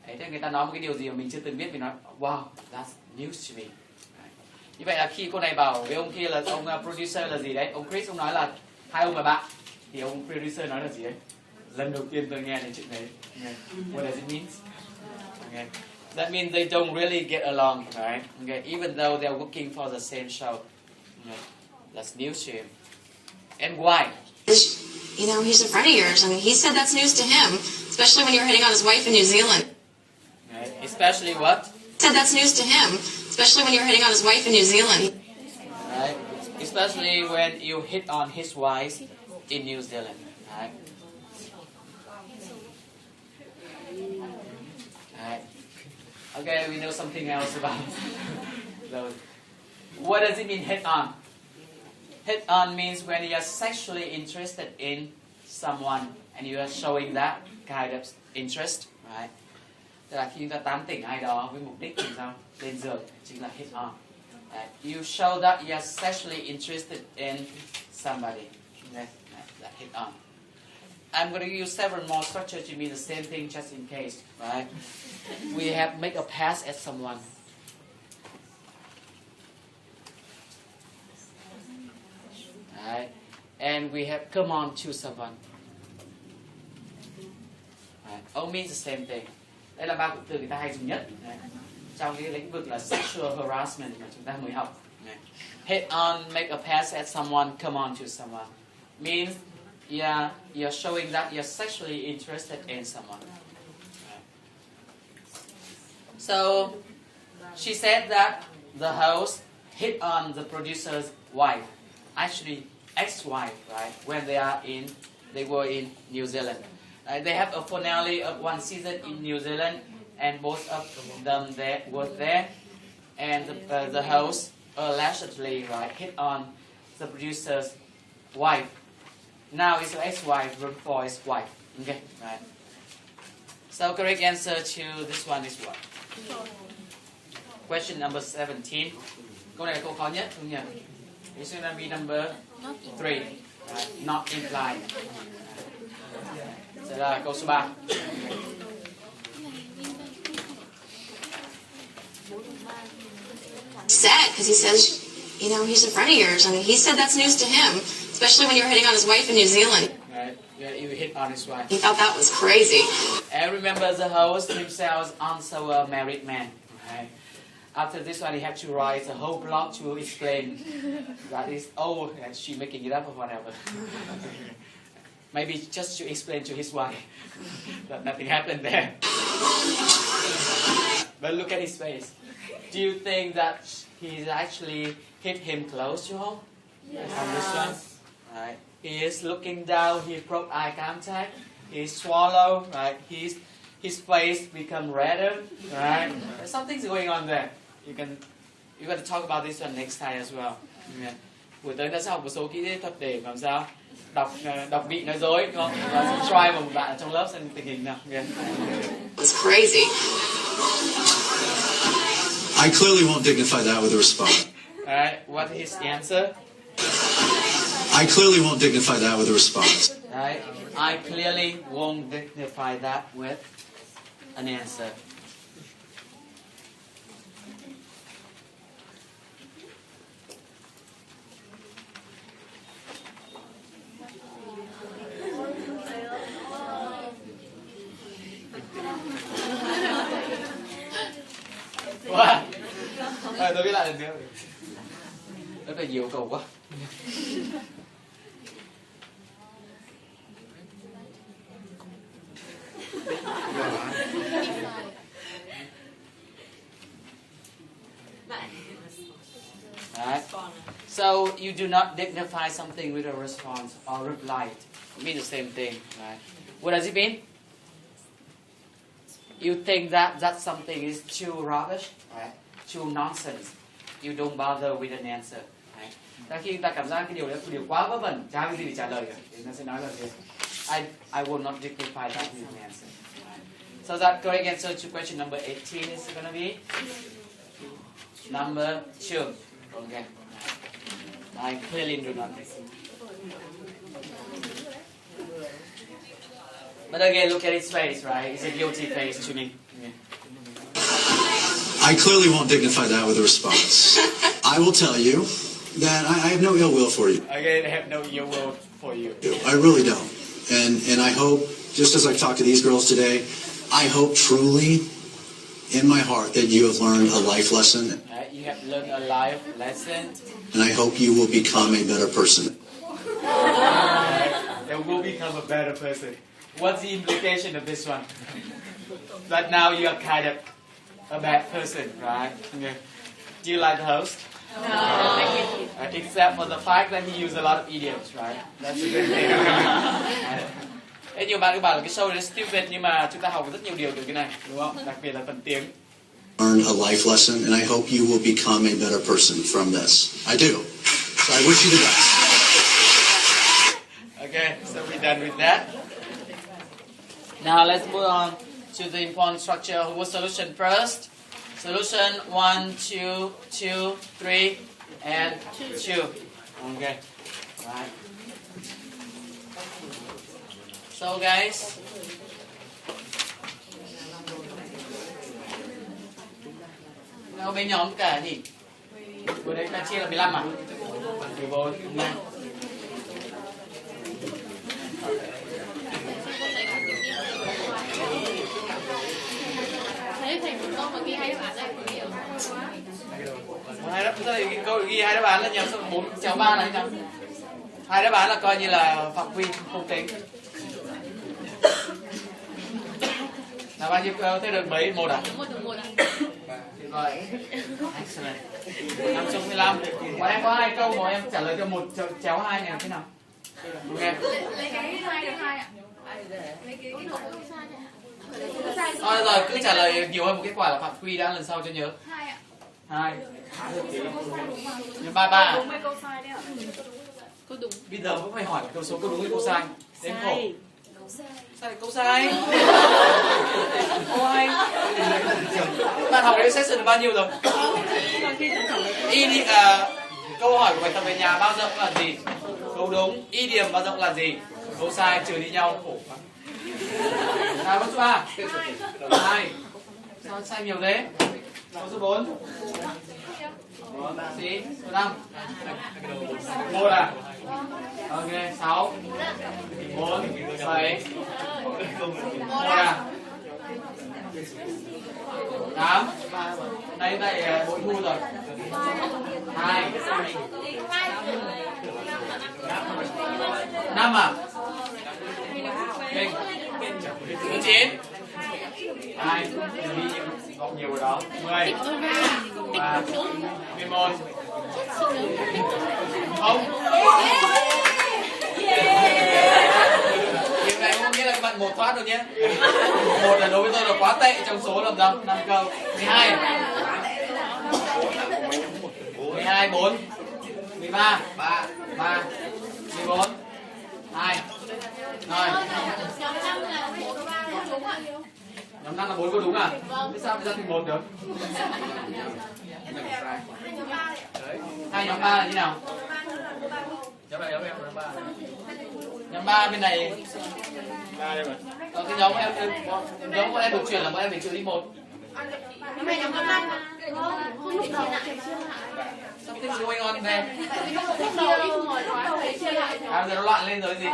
Thế người ta nói một cái điều gì mà mình chưa từng biết, mình nói wow, that's news to me. Như vậy là khi cô này bảo với ông kia là ông producer là gì đấy, ông Chris ông nói là hai ông là bạn, thì ông producer nói là gì đấy? Lần đầu tiên tôi nghe đến chuyện đấy. Okay. What does it mean? Okay. That means they don't really get along, right? Okay. Even though they're working for the same show. Okay. That's news to him. And why? He's a friend of yours. I mean, he said that's news to him, especially when you were hitting on his wife in New Zealand. Right. Especially what? He said that's news to him, especially when you were hitting on his wife in New Zealand. Right. Especially when you hit on his wife in New Zealand. Right. Right. Okay, we know something else about those. What does it mean, hit on? Hit on means when you are sexually interested in someone and you are showing that kind of interest, right? Tức là khi chúng ta tán tỉnh ai đó với mục đích làm sao? Lên giường chính là hit on. Right? You show that you are sexually interested in somebody. Okay? That hit on. I'm going to use several more structures to mean the same thing just in case, right? We have make a pass at someone. Right? And we have come on to someone. Right? All means the same thing. Đây là ba cụm từ người ta hay dùng nhất trong cái lĩnh vực là sexual harassment mà chúng ta mới học. Hit on, make a pass at someone, come on to someone. Means you're showing that you're sexually interested in someone. So she said that the host hit on the producer's wife. Actually, ex-wife, right? When they were in New Zealand. They have a finale of one season in New Zealand, and both of them were there. And the host allegedly, right, hit on the producer's wife. Now it's her ex-wife, before his wife. Okay, right. So correct answer to this one is what? Question number 17. Câu này là câu khó nhất, không nhỉ? This is going to be number 3. Right. Not implied. Sẽ là câu số 3. Sad, because he says, he's a friend of yours. I mean, he said that's news to him, especially when you were hitting on his wife in New Zealand. Right. Yeah, you hit on his wife. He thought that was crazy. And remember, the host himself is also a married man. Right? After this one, he had to write a whole blog to explain that is old and she making it up or whatever. Maybe just to explain to his wife that nothing happened there. But look at his face. Do you think that he's actually hit him close to home? Yes. On this one? Right. He is looking down, he broke eye contact, he swallowed, right? His face become redder, right? Something's going on there. You got to talk about this one next time as well. Yeah. Buổi tới ta sẽ học một số kỹ thuật để làm sao đọc vị nói dối, đúng không? Và sẽ try một bạn ở trong lớp xem tình hình nào. Yeah. It's crazy. I clearly won't dignify that with a response. All right, what is his answer? I clearly won't dignify that with a response. All right, I clearly won't dignify that with an answer. tôi biết lại lần nữa. Rất là nhiều cầu quá. Right. So you do not dignify something with a response or reply. It means the same thing, right? What does it mean? You think that something is too rubbish, right? Too nonsense. You don't bother with an answer, right? Và khi ta cảm giác cái điều đấy là điều quá vớ vẩn, chả cái gì để trả lời cả, thì nó sẽ nói là gì? I will not dignify that with an answer. Right? So that correct answer to question number 18 is going to be number 2. Okay. I clearly do not listen. But again, look at his face, right? It's a guilty face to me. Yeah. I clearly won't dignify that with a response. I will tell you that I have no ill will for you. Again, I have no ill will for you. I really don't. And I hope, just as I've talked to these girls today, I hope truly in my heart that you have learned a life lesson. You have learned a life lesson. And I hope you will become a better person. And will become a better person. What's the implication of this one? That now you are kind of a bad person, right? Okay. Do you like the host? No. Except for the fact that he used a lot of idioms, right? That's a good thing. Thế nhiều bạn cứ bảo là cái show này stupid, nhưng mà chúng ta học rất nhiều điều từ cái này, đúng không? Đặc biệt là phần tiếng. Learn a life lesson, and I hope you will become a better person from this. I do. So I wish you the best. Okay, so we're done with that. Now let's move on to the important structure. Who was solution first? Solution 1, 2, 2, 3, and 2. Okay, right. So guys, nào bên nhóm cả gì? Vừa đấy ta chia là 15 à? 14, nha. Thế thầy một câu mà ghi hai đáp án đây câu ghi hai đáp án là nhầm, 4 chéo 3 là nhầm. Hai đáp án là coi như là phạm vi không tính. Là bao nhiêu thế được mấy? 1 à? 1 được 1 à? Tuyệt vời. Excellent. 5 trong 15. Bọn em có 2 câu mà em trả lời cho 1 chéo 2 này là thế nào? Ok. Lấy cái 2 được 2 ạ. Lấy cái Thôi rồi, cứ trả lời nhiều hơn một kết quả là phạm quy đã, lần sau cho nhớ. 2 ạ. 2. Nhưng 33. Đúng mấy câu sai đấy ạ. Câu đúng. Bây giờ cũng phải hỏi câu số câu đúng hay câu sai. Đếm khổ. Sao lại câu sai? Ôi. Bạn học đến session bao nhiêu rồi? Câu hỏi của bài tập về nhà bao rộng là gì? Câu đúng. Idiom bao rộng là gì? Câu sai trừ đi nhau khổ quá. Nào câu số 3. 2. Sao sai nhiều thế? Câu số 4. Gì? Số 5. 1 à? Ok, 6. 4. 7. 1 à? 8. Đây đây bội thu rồi. 2. 5 à? Kinh. 9. 2. Gọc nhiều rồi đó. 10. 3. 11. Không. Điều này không nghĩa là các bạn 1 thoát được nhé. 1 là đối với tôi là quá tệ trong số làm sao? 5 câu. 12. 12, 4. 13. 3. 14. 2. Rồi. Nhóm 5 là 4 câu đúng à? Thế sao mới ra thành 1 được? 2 nhóm 3 là như nào? Nhóm 3 bên này. Cái nhóm của em được chuyển là bọn em phải trừ đi 1. Something's going on there. Giờ nó loạn lên rồi gì?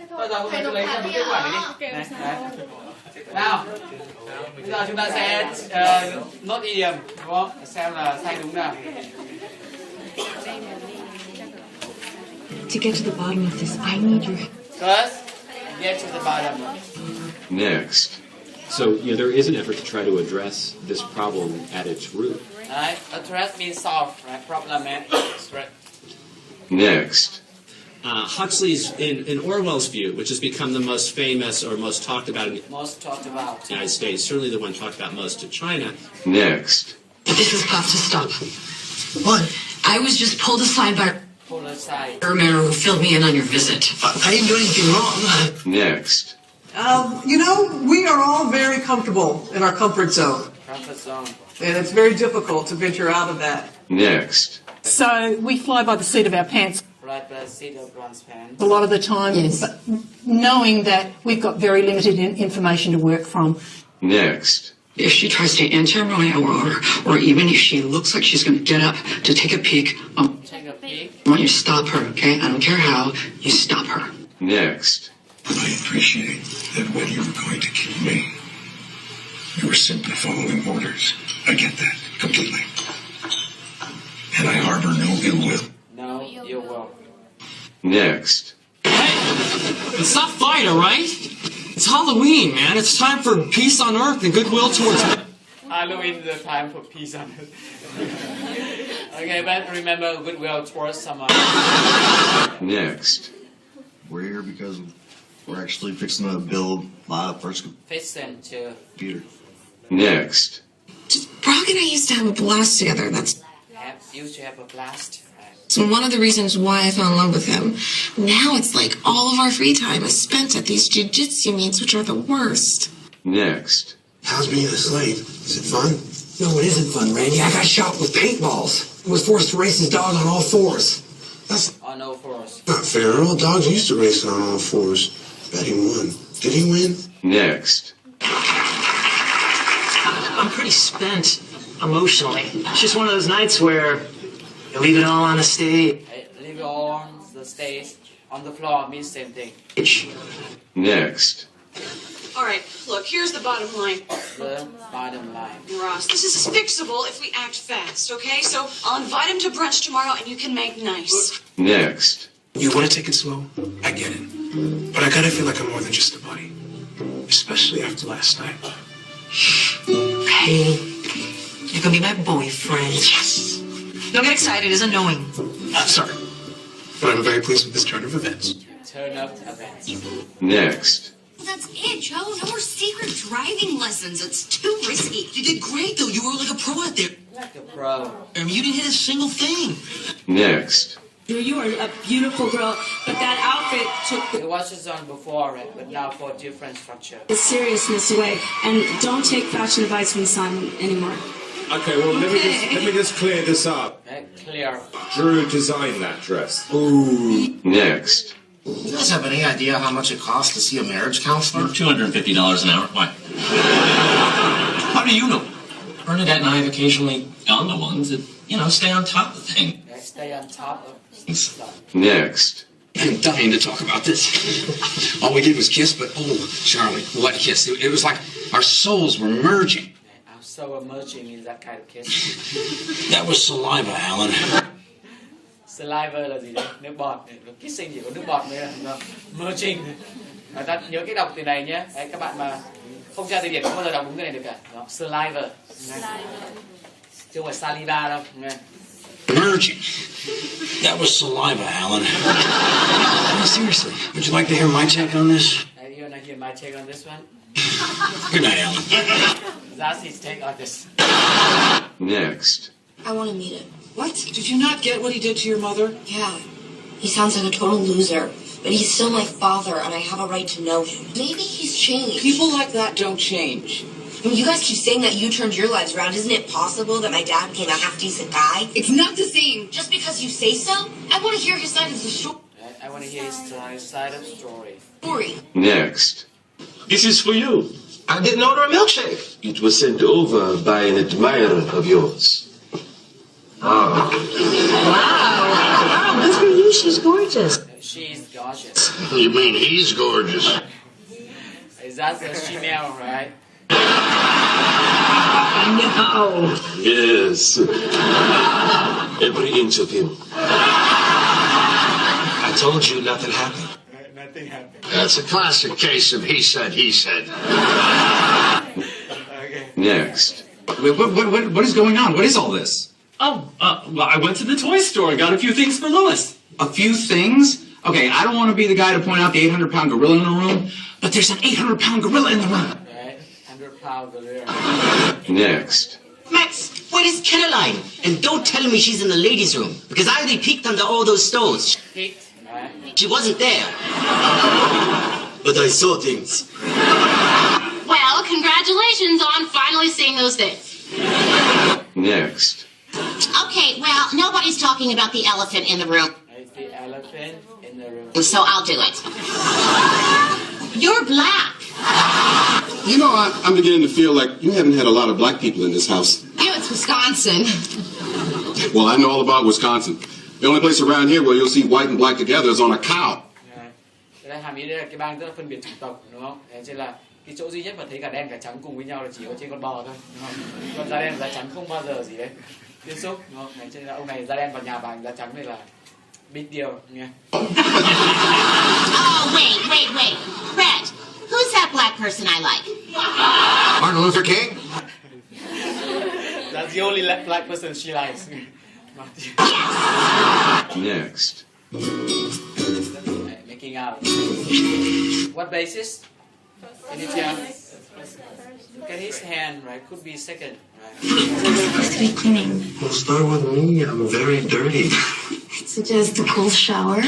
Thôi giờ hôm nay tôi lấy ra một kết quả này đi. Này. Nào, bây giờ chúng ta sẽ nốt idiom, đúng không? Xem là sai đúng nào. To get to the bottom of this, I need your... First, get to the bottom. Next. So, there is an effort to try to address this problem at its root. Right? Address means solve, right? Problem and right. Next. Huxley's, in Orwell's view, which has become the most famous or most talked about in the United States, certainly the one talked about most in China. Next. This has got to stop. What? I was just pulled aside by Romero, who filled me in on your visit. I didn't do anything wrong. Next. We are all very comfortable in our comfort zone. Comfort zone. And it's very difficult to venture out of that. Next. So we fly by the seat of our pants Right by the seat of one's pants. a lot of the time, but knowing that we've got very limited information to work from. Next. If she tries to enter my aurora, or even if she looks like she's going to get up to take a peek, I want you to stop her, okay? I don't care how, you stop her. Next. I appreciate that when you were going to kill me, you were simply following orders. I get that completely. And I harbor no ill will. No ill will. Next. Hey, stop fighting, all right? It's Halloween, man. It's time for peace on earth and goodwill towards... Halloween is the time for peace on earth. Okay, but remember goodwill towards someone. Next. We're here because we're actually fixing to build my first Fixing to... computer. Next. Brock and I used to have a blast together. That's used to have a blast. so one of the reasons why I fell in love with him. Now it's like all of our free time is spent at these jiu-jitsu meets, which are the worst. Next. How's being a slave? Is it fun? No, it isn't fun, Randy. I got shot with paintballs. I was forced to race his dog on all fours. That's on all fours. not fair. All dogs used to race on all fours. Bet he won. Did he win? Next. I'm pretty spent emotionally. It's just one of those nights where you leave it all on the stage. Leave it all on the stage, on the floor, means same thing. Next. All right, look, here's the bottom line. The bottom line. Ross, this is fixable if we act fast, okay? So I'll invite him to brunch tomorrow and you can make nice. Next. You want to take it slow? I get it. But I gotta feel like I'm more than just a buddy. Especially after last night. Hey, you can be my boyfriend. Yes. Don't get excited, it's annoying. I'm sorry. But I'm very pleased with this turn of events. Turn of events. Next. That's it, Joe. No more secret driving lessons. It's too risky. You did great, though. You were like a pro out there. Like a pro. You didn't hit a single thing. Next. You are a beautiful girl, but that outfit took It was just on before, right? But now for a different structure. the seriousness away. And don't take fashion advice from Simon anymore. Okay, well, let me just clear this up. Okay, clear. Drew designed that dress. Ooh. Next. Do you guys have any idea how much it costs to see a marriage counselor? $250 an hour. Why? How do you know? Bernadette and I have occasionally gone to ones that, stay on top of things. Okay, stay on top of stuff. Next. I'm dying to talk about this. All we did was kiss, but Charlie, what kiss? It was like our souls were merging. I'm so emerging in that kind of kiss. That was saliva, Alan. Saliva là gì đấy? Nước bọt. Kissing chỉ có nước bọt mới là merging. Ta nhớ cái đọc từ này nhé. Đấy, các bạn mà không tra từ điển không bao giờ đọc đúng cái này được cả. Đó, saliva. Chứ không phải saliva đâu. Nghe. Merging. That was saliva, Alan. No, seriously, would you like to hear my take on this? You want to hear my take on this one? Good night, Alan. That's his take on this. Next. I want to meet him. What? Did you not get what he did to your mother? Yeah. He sounds like a total loser, but he's still my father, and I have a right to know him. Maybe he's changed. People like that don't change. I mean, you guys keep saying that you turned your lives around. Isn't it possible that my dad became a half-decent guy? It's not the same. Just because you say so? I want to hear his side of the story. I want to hear his side of the story. Next. This is for you. I didn't order a milkshake. It was sent over by an admirer of yours. Wow, good for you. She's gorgeous. She's gorgeous. You mean he's gorgeous? Is that a female, right? No. Yes. Every inch of him. I told you nothing happened. Nothing happened. That's a classic case of he said, he said. Okay. Next. Wait, what is going on? What is all this? Oh, well, I went to the toy store and got a few things for Lewis. A few things? Okay, I don't want to be the guy to point out the 800-pound gorilla in the room, but there's an 800-pound gorilla in the room. Right? 100-pound gorilla. Next. Max, where is Caroline? And don't tell me she's in the ladies' room, because I already peeked under all those stones. Peeked, right? She wasn't there. But I saw things. Well, congratulations on finally seeing those things. Next. Okay, well, nobody's talking about the elephant in the room, It's the elephant in the room. so I'll do it. You're black. You know, I'm beginning to feel like you haven't had a lot of black people in this house. You know, it's Wisconsin. Well, I know all about Wisconsin. The only place around here where you'll see white and black together is on a cow. Cái đây hàm ý đây là cái bang rất là phân biệt chủng tộc, đúng không? Thế nên là cái chỗ duy nhất mà thấy cả đen cả trắng cùng với nhau là chỉ có trên con bò thôi, đúng không? Còn da đen da trắng không bao giờ gì đấy tiếp xúc, đúng không? Thế nên là ông này da đen vào nhà bà da trắng này là big deal nghe. Oh, wait. Fred, who's that black person I like? Martin Luther King? That's the only black person she likes. Next. Making out. What basis? Can you tell? Look at his hand, right? Could be second, right? Well, start with me. I'm very dirty. Suggest a cold shower.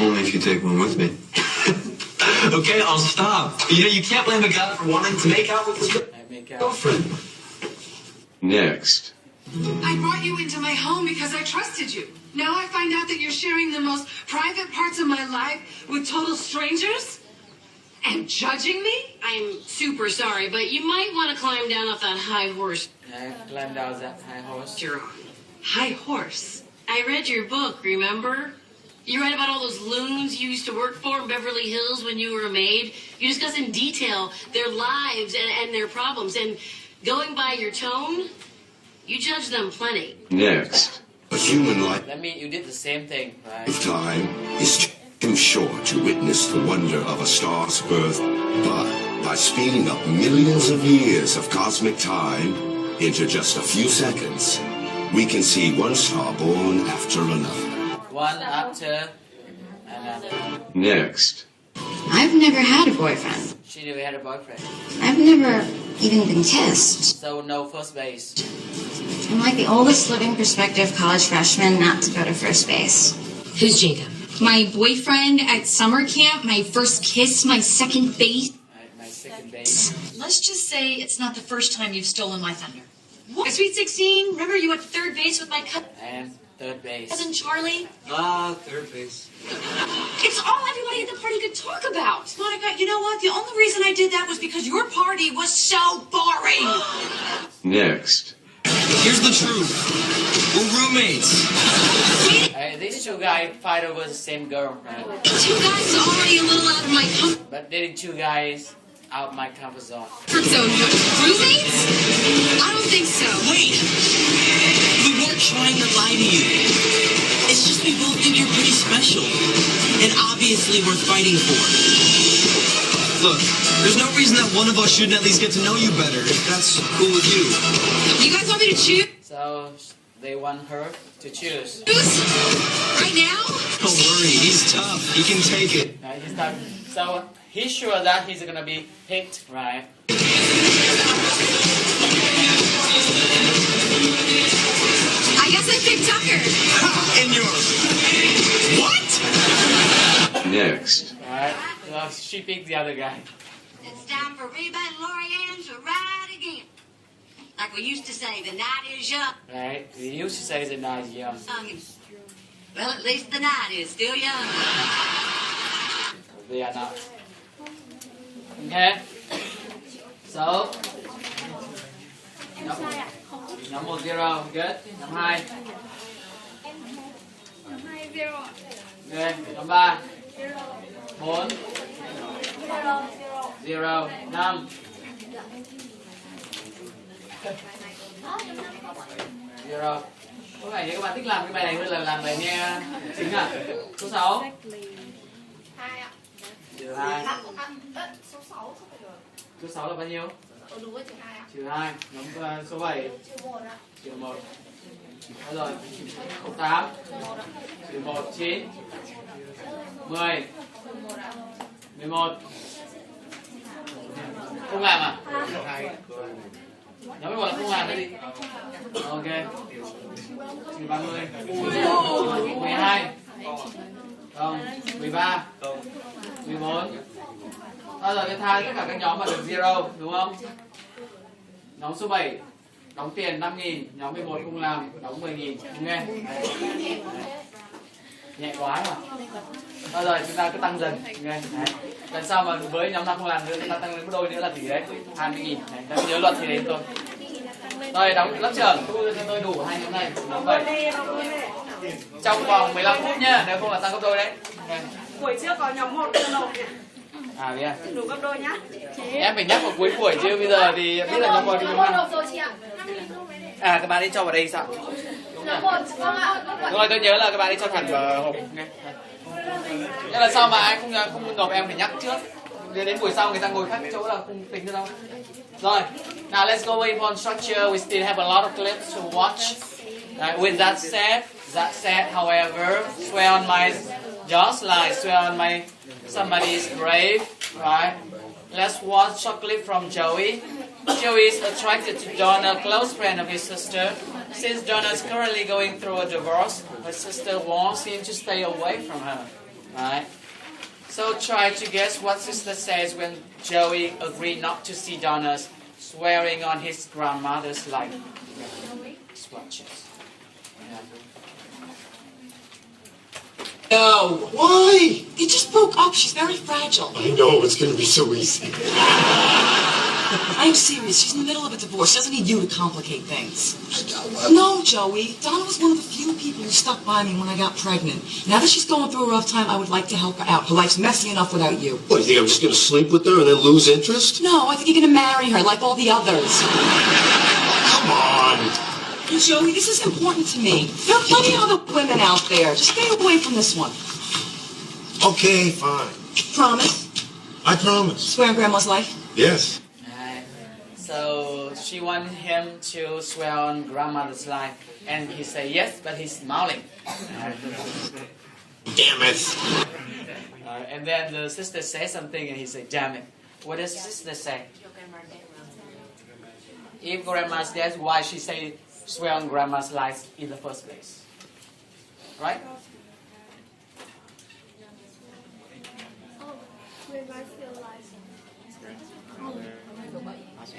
Only if you take one with me. Okay, I'll stop. You know, you can't blame a guy for wanting to make out with his girlfriend. Next. I brought you into my home because I trusted you. Now I find out that you're sharing the most private parts of my life with total strangers? And judging me? I'm super sorry, but you might want to climb down off that high horse. Climb down that high horse. You're on. High horse? I read your book, remember? You read about all those loons you used to work for in Beverly Hills when you were a maid. You discuss in detail their lives and their problems. And going by your tone, you judge them plenty. Next. A human You did the same thing, right? lifetime is too short to witness the wonder of a star's birth, but by speeding up millions of years of cosmic time into just a few seconds, we can see one star born after another. One after another. Next. I've never had a boyfriend. She never had a boyfriend. I've never even been kissed. So no first base. I'm like the oldest living prospective college freshman not to go to first base. Who's Jacob? My boyfriend at summer camp, my first kiss, my second base. My second base. Let's just say it's not the first time you've stolen my thunder. What? Sweet 16, remember you went to third base with my And third base. cousin Charlie? Third base. It's all everybody at the party could talk about. Monica, you know what? The only reason I did that was because your party was so boring. Next. Here's the truth. We're roommates. These two guys fight over the same girl, right? Two guys already a little out of my comfort But dating two guys out my comfort zone. zone. Roommates? I don't think so. Wait! We weren't trying to lie to you. It's just we both think you're pretty special. And obviously worth fighting for. Look, there's no reason that one of us shouldn't at least get to know you better, if that's cool with you. You guys want me to choose So they want her to choose. right now? Don't worry, he's tough. He can take it. Right, he's not, so he's sure that he's gonna be picked, right? I guess I picked Tucker. And yours. What? Next. Right? So she picked the other guy. It's time for Reba and Lorianne to ride again. Like we used to say, the night is young. Right? We used to say the night is young. Well, at least the night is still young. They are not. Okay? So nhóm 1 0, good. Nhóm 2. Ok, nhóm 3. 4. 0. 0, 5. 0. Có phải các bạn thích làm cái bài này hơn là làm bài nghe chính à? Số 6. 2 ạ. Trừ 2. Số 6 không phải được. Số 6 là bao nhiêu? Đúng rồi, trừ 2 ạ. Trừ 2. Nhóm số 7. Trừ 1 ạ. Trừ 1. Đó rồi. Số 8. Trừ 1, 9. 10. 11. Không làm à? Nhóm 11 là không làm đấy đi. Ok. Trừ 30. 12. Không. 13. 14. Đó rồi, cái thang tất cả các nhóm mà được 0, đúng không? Nhóm số 7 đóng tiền 5.000, nhóm 11 không làm, đóng 10.000. Nghe. Nhẹ quá mà. Đó rồi, chúng ta cứ tăng dần. Nghe. Lần sau mà với nhóm 5 không làm nữa, chúng ta tăng lên gấp đôi nữa là tỷ đấy, 20.000. Đấy, nhớ luật thì đến thôi. Rồi, đóng lớp trưởng, thu cho tôi đủ 2 nhóm này. Nhóm 7. Trong vòng 15 phút nhá, nếu không là tăng gấp đôi đấy. Okay. Buổi trước có nhóm 1 chưa nộp nhỉ? À thế à? Đủ gấp đôi nhá. Em phải nhắc vào cuối buổi chứ bây giờ thì biết là nhóm 1 thì nhóm 5. À các bạn đi cho vào đây sao? Rồi tôi nhớ là các bạn đi cho thẳng vào hộp. Nên là sao mà ai không nộp em phải nhắc trước. Đến buổi sau người ta ngồi khác chỗ là không tính nữa đâu. Rồi, now let's go away from structure. We still have a lot of clips to watch. With that said, however, swear on my just like swear on my somebody's grave, right? Let's watch a clip from Joey. Joey is attracted to Donna, a close friend of his sister. Since Donna is currently going through a divorce, her sister wants him to stay away from her, right? So try to guess what sister says when Joey agreed not to see Donna, swearing on his grandmother's life. Swatches. No. Why? They just broke up. She's very fragile. I know, it's going to be so easy. I'm serious. She's in the middle of a divorce. She doesn't need you to complicate things. No, Joey. Donna was one of the few people who stuck by me when I got pregnant. Now that she's going through a rough time, I would like to help her out. Her life's messy enough without you. What, you think I'm just going to sleep with her and then lose interest? No, I think you're going to marry her like all the others. Come on. Joey, this is important to me. There are plenty of other women out there. Just stay away from this one. Okay, fine. Promise? I promise. Swear on Grandma's life? Yes. So she wanted him to swear on grandmother's life, and he said yes, but he's smiling. Damn it. And then the sister said something, and he said, damn it. What does the sister say? If grandma's dead, why she say swear on grandma's life in the first place? Right?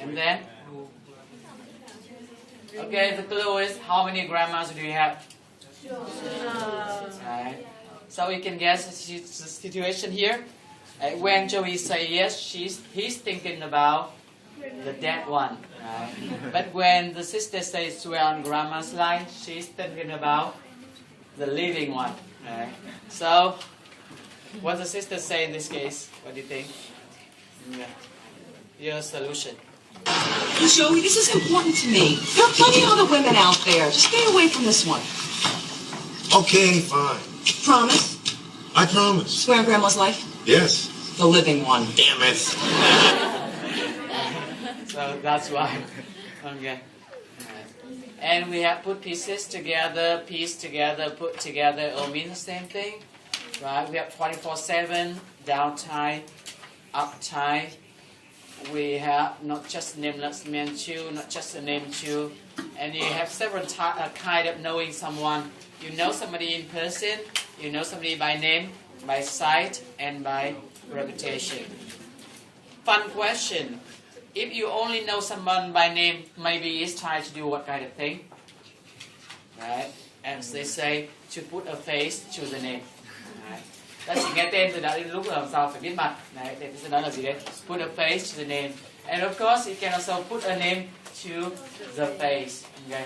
And then, okay, the clue is how many grandmas do you have? Right. So you can guess the situation here. When Joey say yes, he's thinking about the dead one. Right. But when the sister says swear on grandma's life, she's thinking about the living one. Right. So, what the sister say in this case? What do you think? Yeah. Your solution. Joey, this is important to me. There are plenty of other women out there. Just stay away from this one. Okay, fine. Promise? I promise. Swear on Grandma's life? Yes. The living one. Damn it. So that's why. Okay. And we have put pieces together, piece together, put together. All mean the same thing, right? We have 24/7, downtime, uptime. We have not just nameless men too, not just a name too, and you have several kind of knowing someone. You know somebody in person, you know somebody by name, by sight, and by reputation. Fun question. If you only know someone by name, maybe it's time to do what kind of thing? Right? And they say to put a face to the name. Right? Ta chỉ nghe tên rồi đã đến lúc làm sao phải biết mặt. Đấy, để tôi nói là gì đấy? Put a face to the name. And of course, you can also put a name to the face. Okay?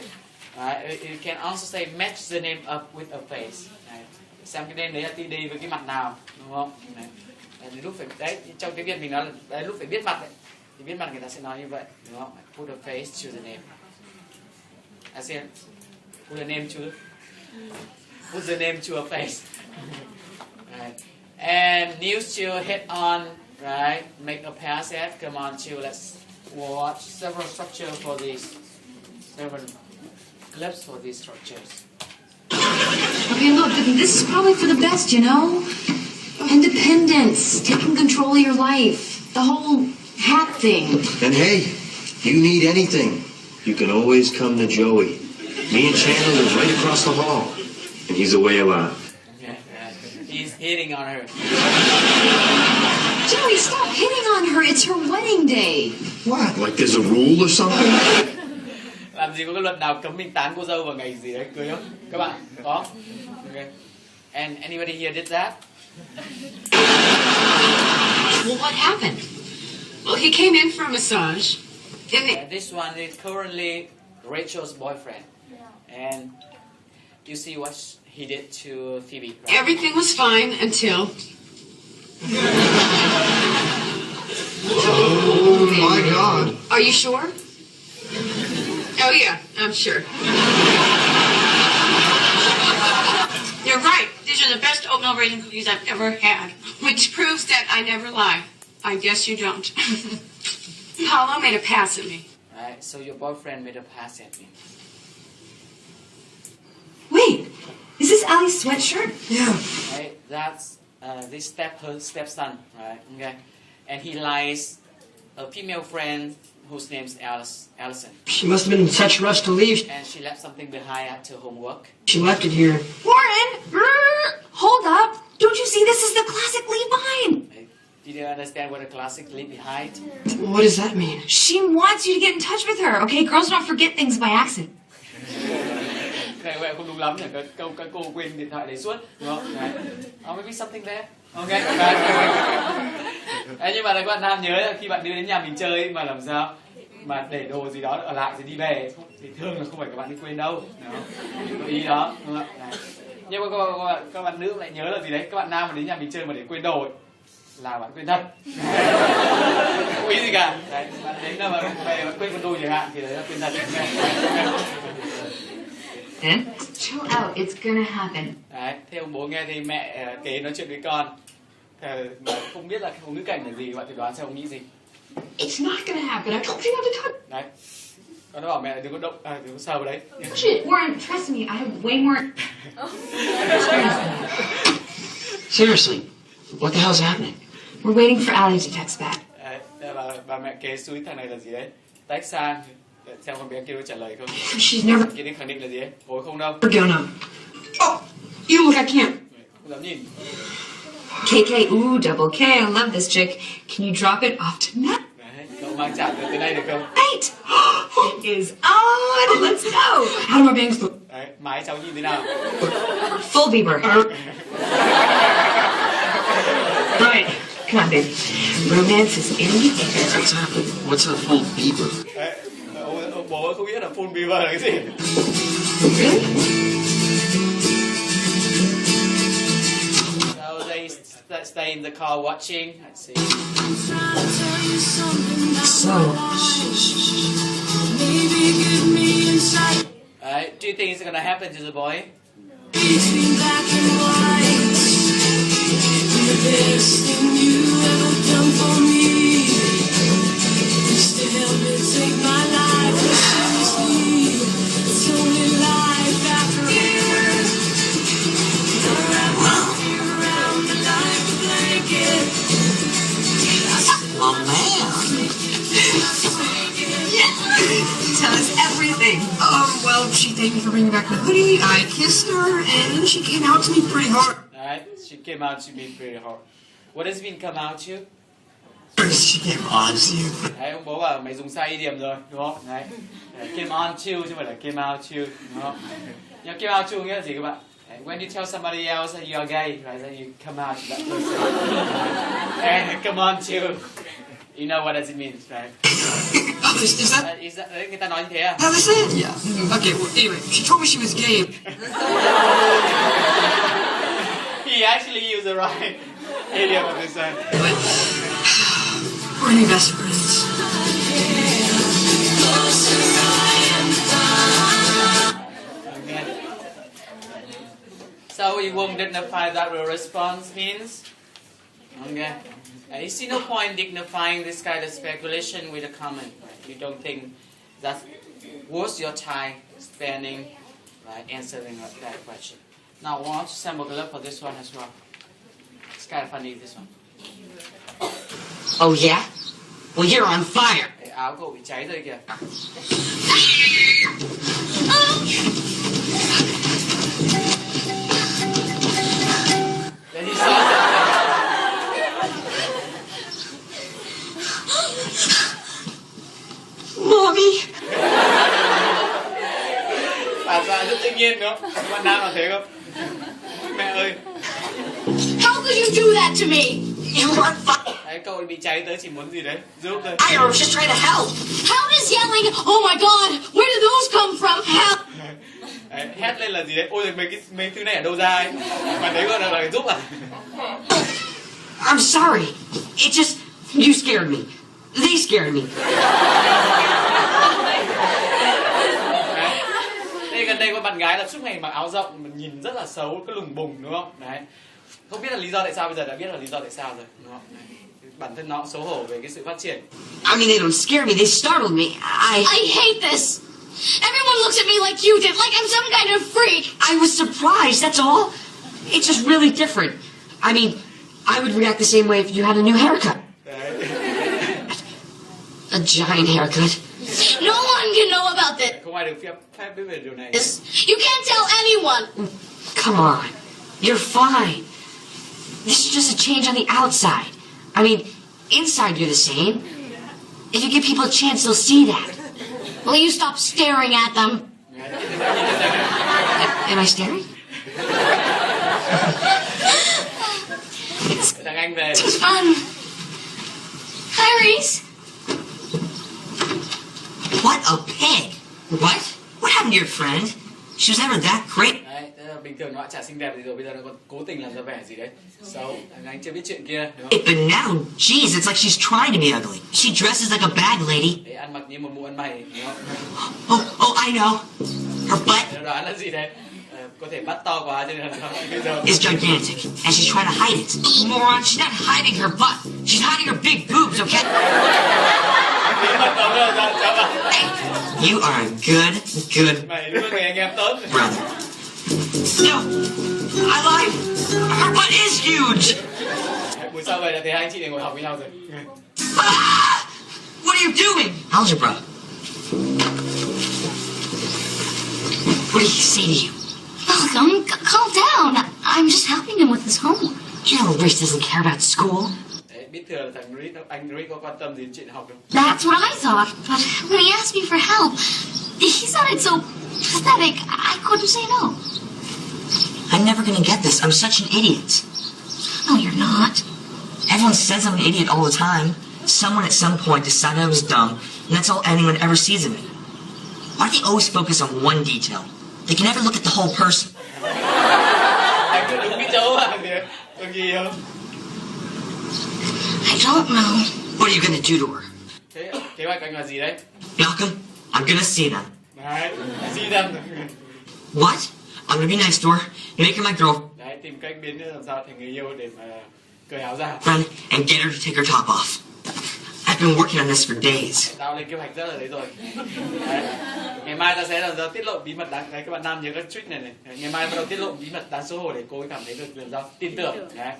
Right? You can also say match the name up with a face. Đấy. Xem cái name đấy là đi với cái mặt nào, đúng không? Đấy. Đến lúc phải đấy, trong tiếng Việt mình nói là đấy, lúc phải biết mặt đấy, thì biết mặt người ta sẽ nói như vậy, đúng không? Put a face to the name. I see. Put a name put the name to a face. Right. And news to head on, right? Make a pass at. Come on, Chill. Let's watch several structures for these, several clips for these structures. Okay, look, this is probably for the best, you know? Independence, taking control of your life, the whole hat thing. And hey, you need anything, you can always come to Joey. Me and Chandler live right across the hall, and he's away a lot. Yeah, he's hitting on her. Joey, stop hitting on her. It's her wedding day. What? Like there's a rule or something? Làm gì có cái luật nào cấm mình tán cô dâu vào ngày gì đấy cưới không? Các bạn có? Okay. And anybody here did that? Well, what happened? Well, he came in for a massage. This one is currently Rachel's boyfriend, and you see what he did to Phoebe. Right? Everything was fine until... Oh my God. Are you sure? Oh yeah, I'm sure. You're right. These are the best oatmeal raisin cookies I've ever had. Which proves that I never lie. I guess you don't. Paolo made a pass at me. Right, so your boyfriend made a pass at me. Wait, is this Allie's sweatshirt? Yeah. Right, that's this her stepson, right? Okay, and he lies a female friend whose name's Allison. She must have been in such a rush to leave. And she left something behind after homework. She left it here. Warren! Hold up! Don't you see this is the classic leave behind? Did you understand what a classic leave behind? What does that mean? She wants you to get in touch with her, okay? Girls don't forget things by accident. Cái này không đúng lắm nhỉ, các cô quên điện thoại để suốt, đúng không? Đấy. Maybe something there. Okay. Đấy, nhưng mà các bạn nam nhớ là khi bạn đưa đến nhà mình chơi mà làm sao mà để đồ gì đó ở lại rồi đi về thì thường là không phải các bạn đi quên đâu, có ý đó, đúng không? Đấy. Nhưng mà các bạn nữ lại nhớ là gì đấy, các bạn nam mà đến nhà mình chơi mà để quên đồ ấy, là bạn quên thật. Không ý gì cả. Đấy, bạn đến là bạn về bạn quên con đồ chẳng hạn thì đấy là quên thật. Chill out, it's gonna happen. Đấy, thế ông bố nghe thì mẹ kế nói chuyện với con, mà không biết là cái ngữ cảnh là gì, bạn thử đoán xem ông nghĩ gì. It's not gonna happen. I told you not to touch. Đấy, con nó bảo mẹ đừng có động, đừng có sờ vào đấy. Shit, Warren, trust me, I have way more. Seriously, what the hell's happening? We're waiting for Allie to text back. Đấy, bà mẹ kế xúi thằng này là gì đấy, tách sang xem con bé kia có trả lời không. She's never. Kia đến khẳng định là gì đấy, hối không đâu. Gonna. Oh, you look, I can't. Không dám nhìn. KK, ooh, double K, I love this chick. Can you drop it off tonight? Đấy, cậu mang trả từ tới đây được không? Right! It is on! Let's go! How do my bangs look? Đấy, mái cháu nhìn thế nào? Full Bieber. Right. Come on, baby. Romance is in the air. What's happening? What's a full Bieber? Đấy, ông bố không biết là full Bieber là cái gì. So they stay in the car watching. Let's see. So. Do you think it's gonna happen to the boy? Oh, man. Tell us everything. Well, she thanked me for bringing back the hoodie, I kissed her, and she came out to me pretty hard. Right? She came out to me pretty hard. What does it mean come out to? She came on to you. Đấy, ông bố bảo mày dùng sai idiom rồi, đúng không? Đấy. Came on to chứ không phải là came out to, đúng không? Nhưng came out to nghĩa là gì các bạn? When you tell somebody else that you are gay, right, then you come out to that person. And come on to, you know what does it mean, right? Is that? Đấy, người ta nói như thế à? How they say it? Yeah. Okay, well, anyway, she told me she was gay. He actually used the right idiom of this time. We're gonna be best friends. Okay. So we won't dignify that response means. Okay. You see no point dignifying this kind of speculation with a comment. Right? You don't think that's worth your time spending answering that question. Now I want to sample the look for this one as well. It's kind of funny, this one. Oh yeah? Well, you're on fire. Áo cậu bị cháy rồi kìa. Then he saw Mommy. Bà già rất tự nhiên đúng không? Bạn nam là thế không? Mẹ ơi. How could you do that to me? You are fire. Đấy, cậu bị cháy tới chỉ muốn gì đấy? Giúp thôi. I was just trying to help. How does yelling, oh my god, where did those come from, help? Đấy, hét lên là gì đấy? Ôi mấy thứ này ở đâu ra ấy? Bạn đấy gọi là giúp à? I'm sorry. It just, you scared me. They scared me. Đây gần đây có bạn gái là suốt ngày mặc áo rộng, mình nhìn rất là xấu, cứ lùng bùng đúng không? Đấy. Không biết là lý do tại sao, bây giờ đã biết là lý do tại sao rồi, đúng không? Đấy. Bản thân nó xấu hổ về cái sự phát triển. I mean, they don't scare me. They startled me. I hate this. Everyone looks at me like you did, like I'm some kind of freak. I was surprised, that's all. It's just really different. I mean, I would react the same way if you had a new haircut. A giant haircut. No one can know about this. Không ai được phép biết về điều này. You can't tell anyone. Come on. You're fine. This is just a change on the outside. I mean, inside you're the same. If you give people a chance, they'll see that. Will you stop staring at them? Am I staring? Thằng anh về. It was fun. Hi, Reese. What a pig! What? What happened to your friend? She was never that great. Đấy, bình thường nó chả xinh đẹp gì rồi, bây giờ nó còn cố tình làm ra vẻ gì đấy. Xấu, thằng anh chưa biết chuyện kia, đúng không? But now, jeez, it's like she's trying to be ugly. She dresses like a bad lady. Đấy, ăn mặc như một mụ ăn mày, đúng không? Oh, I know. Her butt Nó đoán là gì đấy? Có thể bắt to quá cho nên là nó is gigantic, and she's trying to hide it. Moron, she's not hiding her butt. She's hiding her big boobs, okay? Hey, you are a good Mày đúng là người anh em tốt. brother. No, I lied. Her butt is huge. Buổi sau về là thấy hai anh chị này ngồi học với nhau rồi. What are you doing? Algebra. What did he say to you? Malcolm, calm down. I'm just helping him with his homework. You know Reese doesn't care about school. Đấy, biết thừa là anh Reese có quan tâm đến chuyện học không? That's what I thought, but when he asked me for help, he sounded so pathetic, I couldn't say no. I'm never gonna get this. I'm such an idiot. No, you're not. Everyone says I'm an idiot all the time. Someone at some point decided I was dumb, and that's all anyone ever sees of me. Why do they always focus on one detail? They can never look at the whole person. Anh cứ đúng cái chỗ mà còn gì không? I don't know. What are you gonna do to her? Thế kế hoạch anh là gì đấy? Malcolm, I'm gonna see them. Đấy, see them. What? I'm gonna be nice to her, make her my girlfriend, Đấy, tìm cách biến nó làm sao thành người yêu để mà cởi áo ra. and get her to take her top off. I've been working on this for days. Tao lên kế hoạch rất là đấy rồi. Đấy. Ngày mai ta sẽ làm sao tiết lộ bí mật đáng. Đấy, các bạn nam nhớ các trick này này. Ngày mai bắt đầu tiết lộ bí mật đáng xấu hổ để cô ấy cảm thấy được làm sao tin tưởng. Đấy.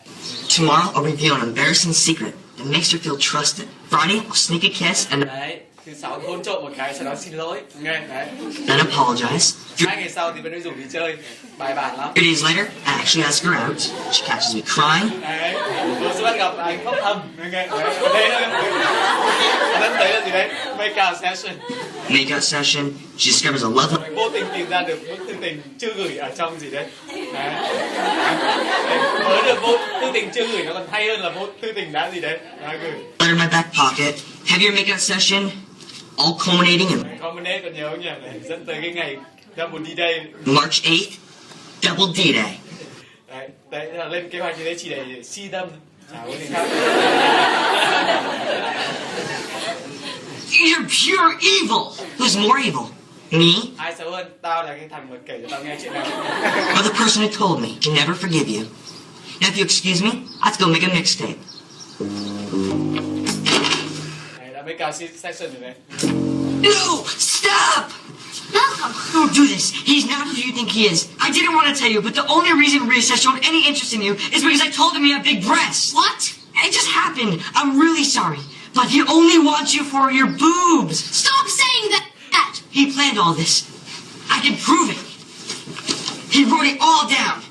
Tomorrow, I'll reveal an embarrassing secret that makes her feel trusted. Friday, I'll sneak a kiss and Đấy. Thứ sáu hôn trộm một cái, sau đó xin lỗi. Nghe đấy. then apologize. 2 ngày sau thì vẫn rủ đi chơi. Bài bản lắm. 3 days later, I actually ask her out. She catches me crying. Đấy. Cô sẽ bắt gặp anh khóc thầm. Nghe. Đấy. Đấy thôi. Dẫn tới là gì đấy? Make out session. Make out session. She discovers a love. Vô tình tìm ra được bức thư tình chưa gửi ở trong gì đấy. Đấy. Nhớ được thư tình chưa gửi nó còn hay hơn là thư tình đã gì đấy. Đã gửi. Letter in my back pocket. Heavier make out session. All culminating in Comment còn nhớ không nhỉ? Để dẫn tới cái ngày double D-Day. March 8th, double D-Day. Đấy là lên kế hoạch như thế chỉ để see them Chào quý vị khác. You're pure evil. Who's more evil? Me? Ai xấu hơn? Tao là cái thằng mà kể cho tao nghe chuyện này. Or the person who told me to never forgive you? Now, if you excuse me, let's go make a mixtape. Này đã mấy cao session rồi đấy. No! Stop! Malcolm! Don't do this. He's not who you think he is. I didn't want to tell you, but the only reason Reese has shown any interest in you is because I told him you have big breasts. What? It just happened. I'm really sorry. But he only wants you for your boobs. Stop saying that! He planned all this. I can prove it. He wrote it all down.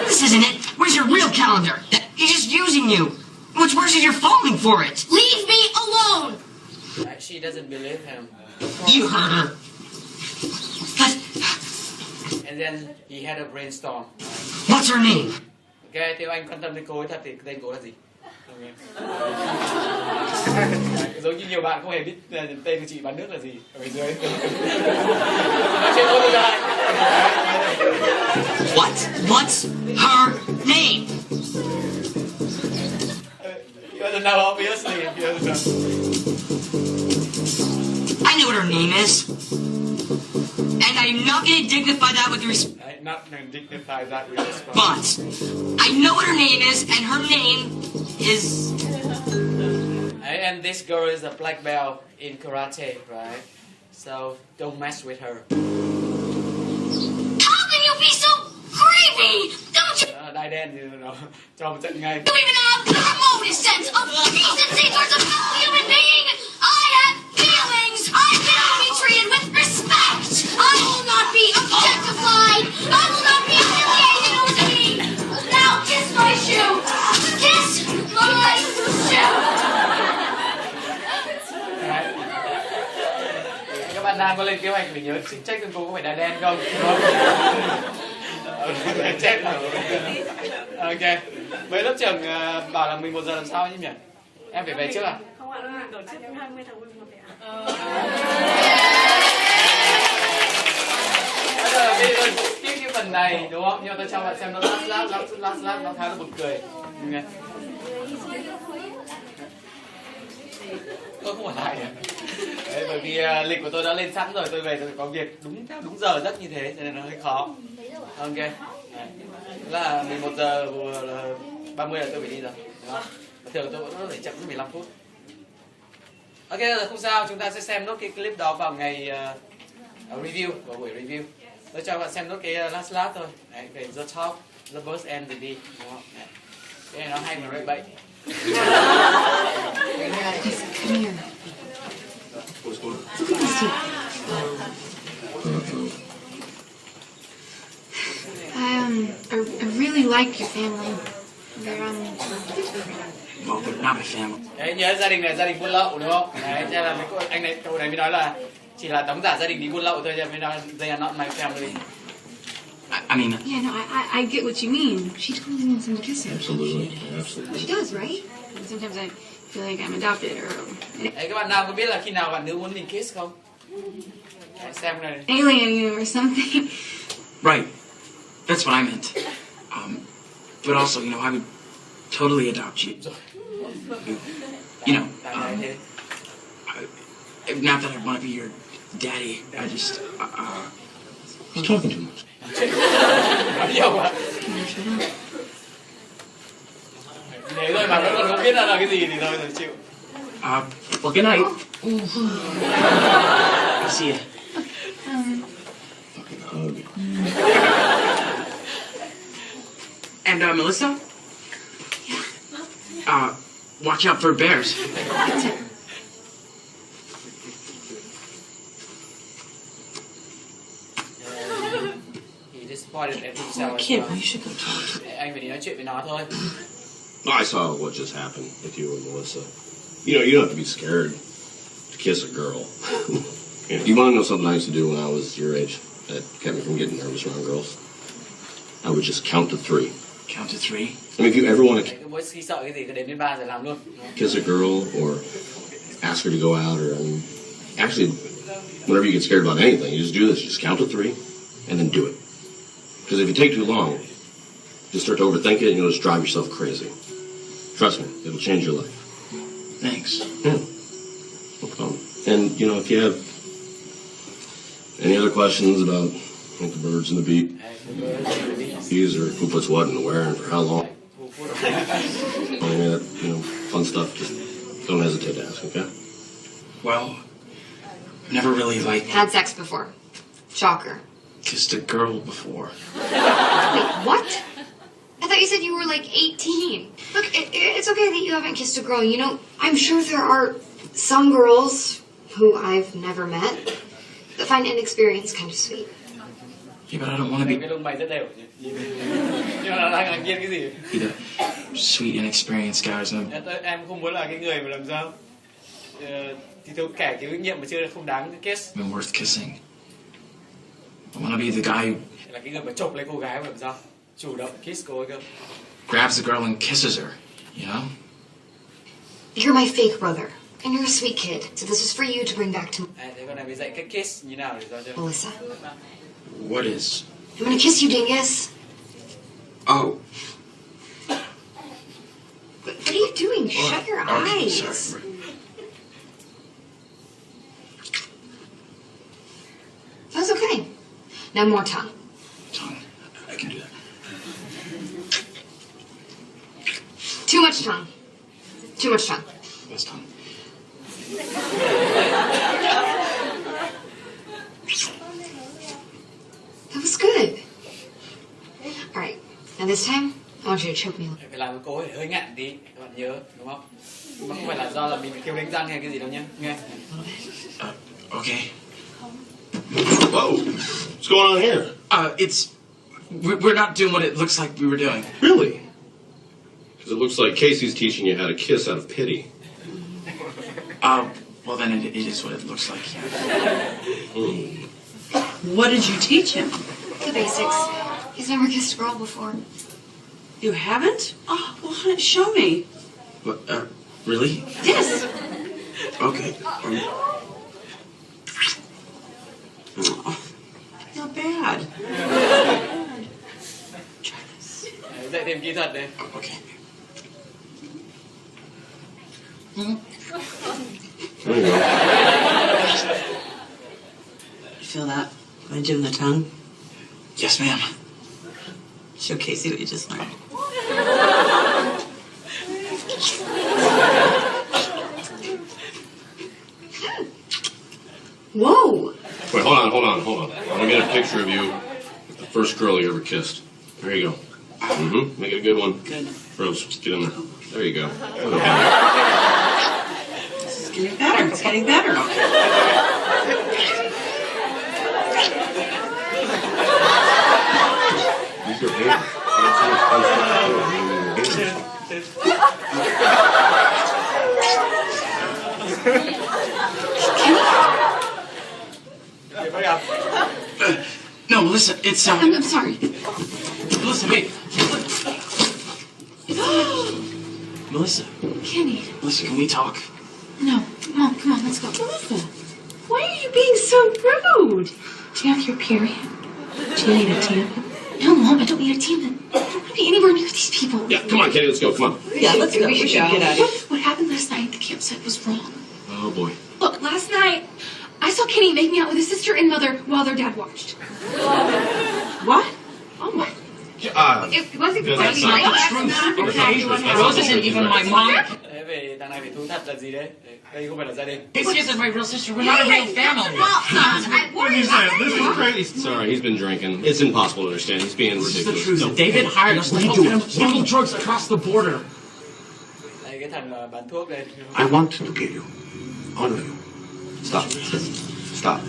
This isn't it. Where's your real calendar? He's just using you. What's worse is you're falling for it. Leave me alone! She doesn't believe him. You heard her. And then he had a brainstorm. What's her name? Ok, thì anh quan tâm đến cô ấy thật thì tên cô là gì? Giống như nhiều bạn không hề biết tên của chị bán nước là gì ở bên dưới. What's her name? You don't know, obviously. You don't know. I know what her name is. And I'm not going to dignify that with respect. I'm not going to dignify that with respect. But I know what her name is, and her name is... And this girl is a black belt in karate, right? So don't mess with her. How can you be so creepy? Don't you Đai đen thì nó cho một trận ngay. even have the remotest sense of decency towards a fellow human being? I have feelings! I've been treated with respect! I will not be objectified! I will not be humiliated over the knee! Now kiss my shoe! Kiss my shoe! Các bạn đang có lên kế hoạch để nhớ check xem cô có phải đai đen không? Chết rồi. Ok. Mấy lớp trưởng bảo là 11 giờ làm sao nhỉ? Em phải về trước à? Không ạ, tổ chức 20 tháng 11 ạ. Bây giờ đi luôn tiếp cái phần này đúng không? Nhưng mà tôi cho bạn xem nó lát nó khá là buồn cười. Okay. Tôi không ở lại nữa. Đấy, bởi vì lịch của tôi đã lên sẵn rồi, tôi về tôi phải có việc đúng giờ giấc như thế cho nên nó hơi khó. Ok. Đấy. Là 11 giờ 30 là tôi phải đi rồi. Thường tôi vẫn có thể chậm 15 phút. Ok, giờ không sao, chúng ta sẽ xem nốt cái clip đó vào ngày review, vào buổi review. Tôi cho bạn xem nốt cái last thôi. Đấy, về The Talk, The Boss and the Bee. Đúng không? Đấy. Cái này nó hay mà rơi bậy. Come here. What's going on? Look at these two. I really like your family. They're Well, but not my family. Đấy, nhớ gia đình này gia đình buôn lậu đúng không? Đấy, cho là anh này cậu này mới nói là chỉ là đóng giả gia đình đi buôn lậu thôi, cho mới nói they are not my family. I mean... Yeah, no, I get what you mean. She totally wants him to kiss her. Absolutely. She does, right? And sometimes I feel like I'm adopted or... Đấy, các bạn nào có biết là khi nào bạn nữ muốn mình kiss không? Đấy, xem này. alien you or something. Right. That's what I meant. But also, you know, I would totally adopt you. You know, not that I want to be your daddy. I just, He's talking too much. Thế rồi mà vẫn còn không biết là cái gì thì thôi rồi chịu. well, good night. I'll see you. Fucking hug. And, Melissa? Watch out for bears. He disappointed at himself. Kid, you should go talk to him. Anh phải đi nói chuyện với nó thôi. I saw what just happened with you and Melissa. You know, you don't have to be scared to kiss a girl. You want to know something I used to do when I was your age that kept me from getting nervous around girls? I would just count to 3. Count to 3? I mean, if you ever want to Mỗi khi sợ cái gì cứ đếm đến 3 rồi làm luôn. kiss a girl or ask her to go out, or I mean, actually, whenever you get scared about anything, you just do this. You just count to 3 and then do it. Because if you take too long, you start to overthink it and you'll just drive yourself crazy. Trust me, it'll change your life. Thanks. Yeah. No problem. And, you know, if you have any other questions about like the birds and the bees or who puts what in where and for how long, any of that, you know, fun stuff, just don't hesitate to ask, okay? Well, I've never really, Had sex before. Shocker. kissed a girl before. Wait, what? I thought you said you were like 18. Look, it's okay that you haven't kissed a girl. You know, I'm sure there are some girls who I've never met that find inexperience kind of sweet. Yeah, but I don't want to be Cái lông mày rất đều. Nhưng mà đang ngạc nhiên cái gì? the sweet, inexperienced guys. No. Em không muốn là cái người mà làm sao? Thì tôi kể cái kinh nghiệm mà chưa không đáng kiss. Been worth kissing. I want to be the guy who Là cái người mà chộp lấy cô gái mà làm sao? Chủ động kiss cô ấy cơ. grabs the girl and kisses her. You know? You're my fake brother, and you're a sweet kid, so this is for you to bring back to Thế con này bị dạy cách kiss như nào để cho chưa? Melissa. What is? I'm gonna kiss you, dingus. Oh. What are you doing? Shut your Okay, eyes. sorry. That's okay. Now more tongue. I can do that. Too much tongue. Too much tongue. Less tongue. That was good. All right. Now this time, I want you to choke me. Phải làm với cô ấy hơi ngạn tí, các bạn nhớ đúng không? Mà không phải là do là mình kêu đánh răng hay cái gì đâu nhé, nghe. Okay. Whoa. What's going on here? We're not doing what it looks like we were doing. Really? Because it looks like Casey's teaching you how to kiss out of pity. Well then it is what it looks like. What did you teach him? The basics. He's never kissed a girl before. You haven't? Oh, well, honey, show me. What, really? Yes. Okay. Not bad. Dạy thêm kỹ thuật đây. Okay. There you go. You feel that? What I did in the tongue? Yes, ma'am. Show Casey what you just learned. Whoa. Wait, hold on. I want to get a picture of you with the first girl you ever kissed. There you go. Mm-hmm. Make it a good one. Good. Rose, get in there. There you go. This is getting better. It's getting better. Use your hand. No, Melissa, it's I'm sorry. Melissa, wait. Melissa. Kenny. Melissa, can we talk? No. Come on, let's go. Melissa, why are you being so rude? Do you have your period? Do you need a tampon? No, Mom, I don't need a tampon. I don't want to be anywhere near these people. Yeah, come on, Kenny, let's go. Come on. Yeah, let's go. We should get out of here. What happened last night at the campsite was wrong. Oh, boy. Look, last night, I saw Kenny making out with his sister and mother while their dad watched. What? Oh, my. It wasn't That's quite not like the that. truth. Okay. Rose isn't even my mom. Thế về thằng này phải thú thật là gì đấy? Đây không phải là gia đình. This isn't my real sister. We're not a real family. What are you saying? This is crazy. Sorry, he's been drinking. It's impossible to understand. He's being ridiculous. No. David hired us to help him smuggle drugs across the border. Đây cái thằng bán thuốc đây. I want to kill you. All of you. Stop. Stop.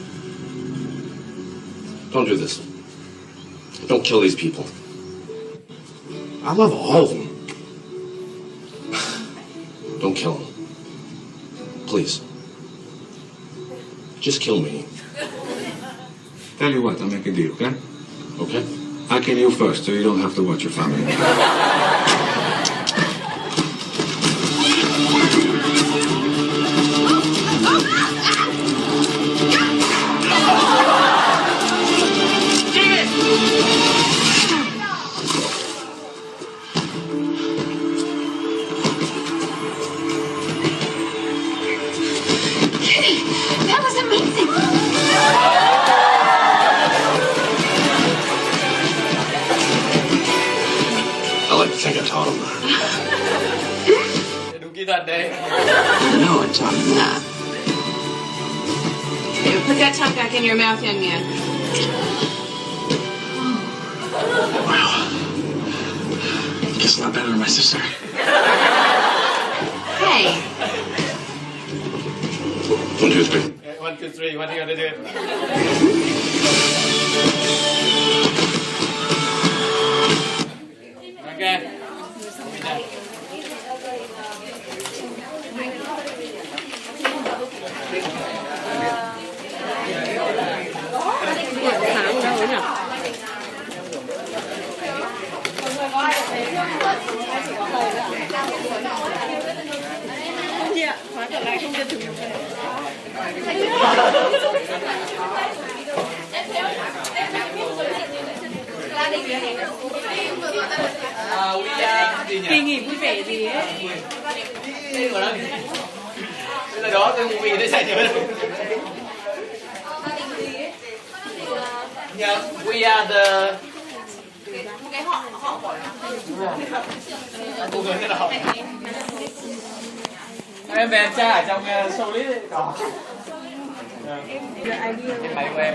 Don't do this. Don't kill these people. I love all of them. Don't kill them. Please. Just kill me. Tell you what, I'll make a deal, okay? Okay? I'll kill you first, so you don't have to watch your family. think I taught him that. Đúng kỹ thuật đấy. No, I taught him that. Here, put that tongue back in your mouth, young man. Guess a lot better than my sister. Hey. 1, 2, 3. 1, 2, 3, what are you gonna do? Okay. Dạ, khóa trở lại không cho thử. Kỳ nghỉ vui vẻ gì ấy. Bây giờ đó tôi vì nó xảy ra. Yeah, we are the. Em về em tra ở trong show list đó. Em máy của em.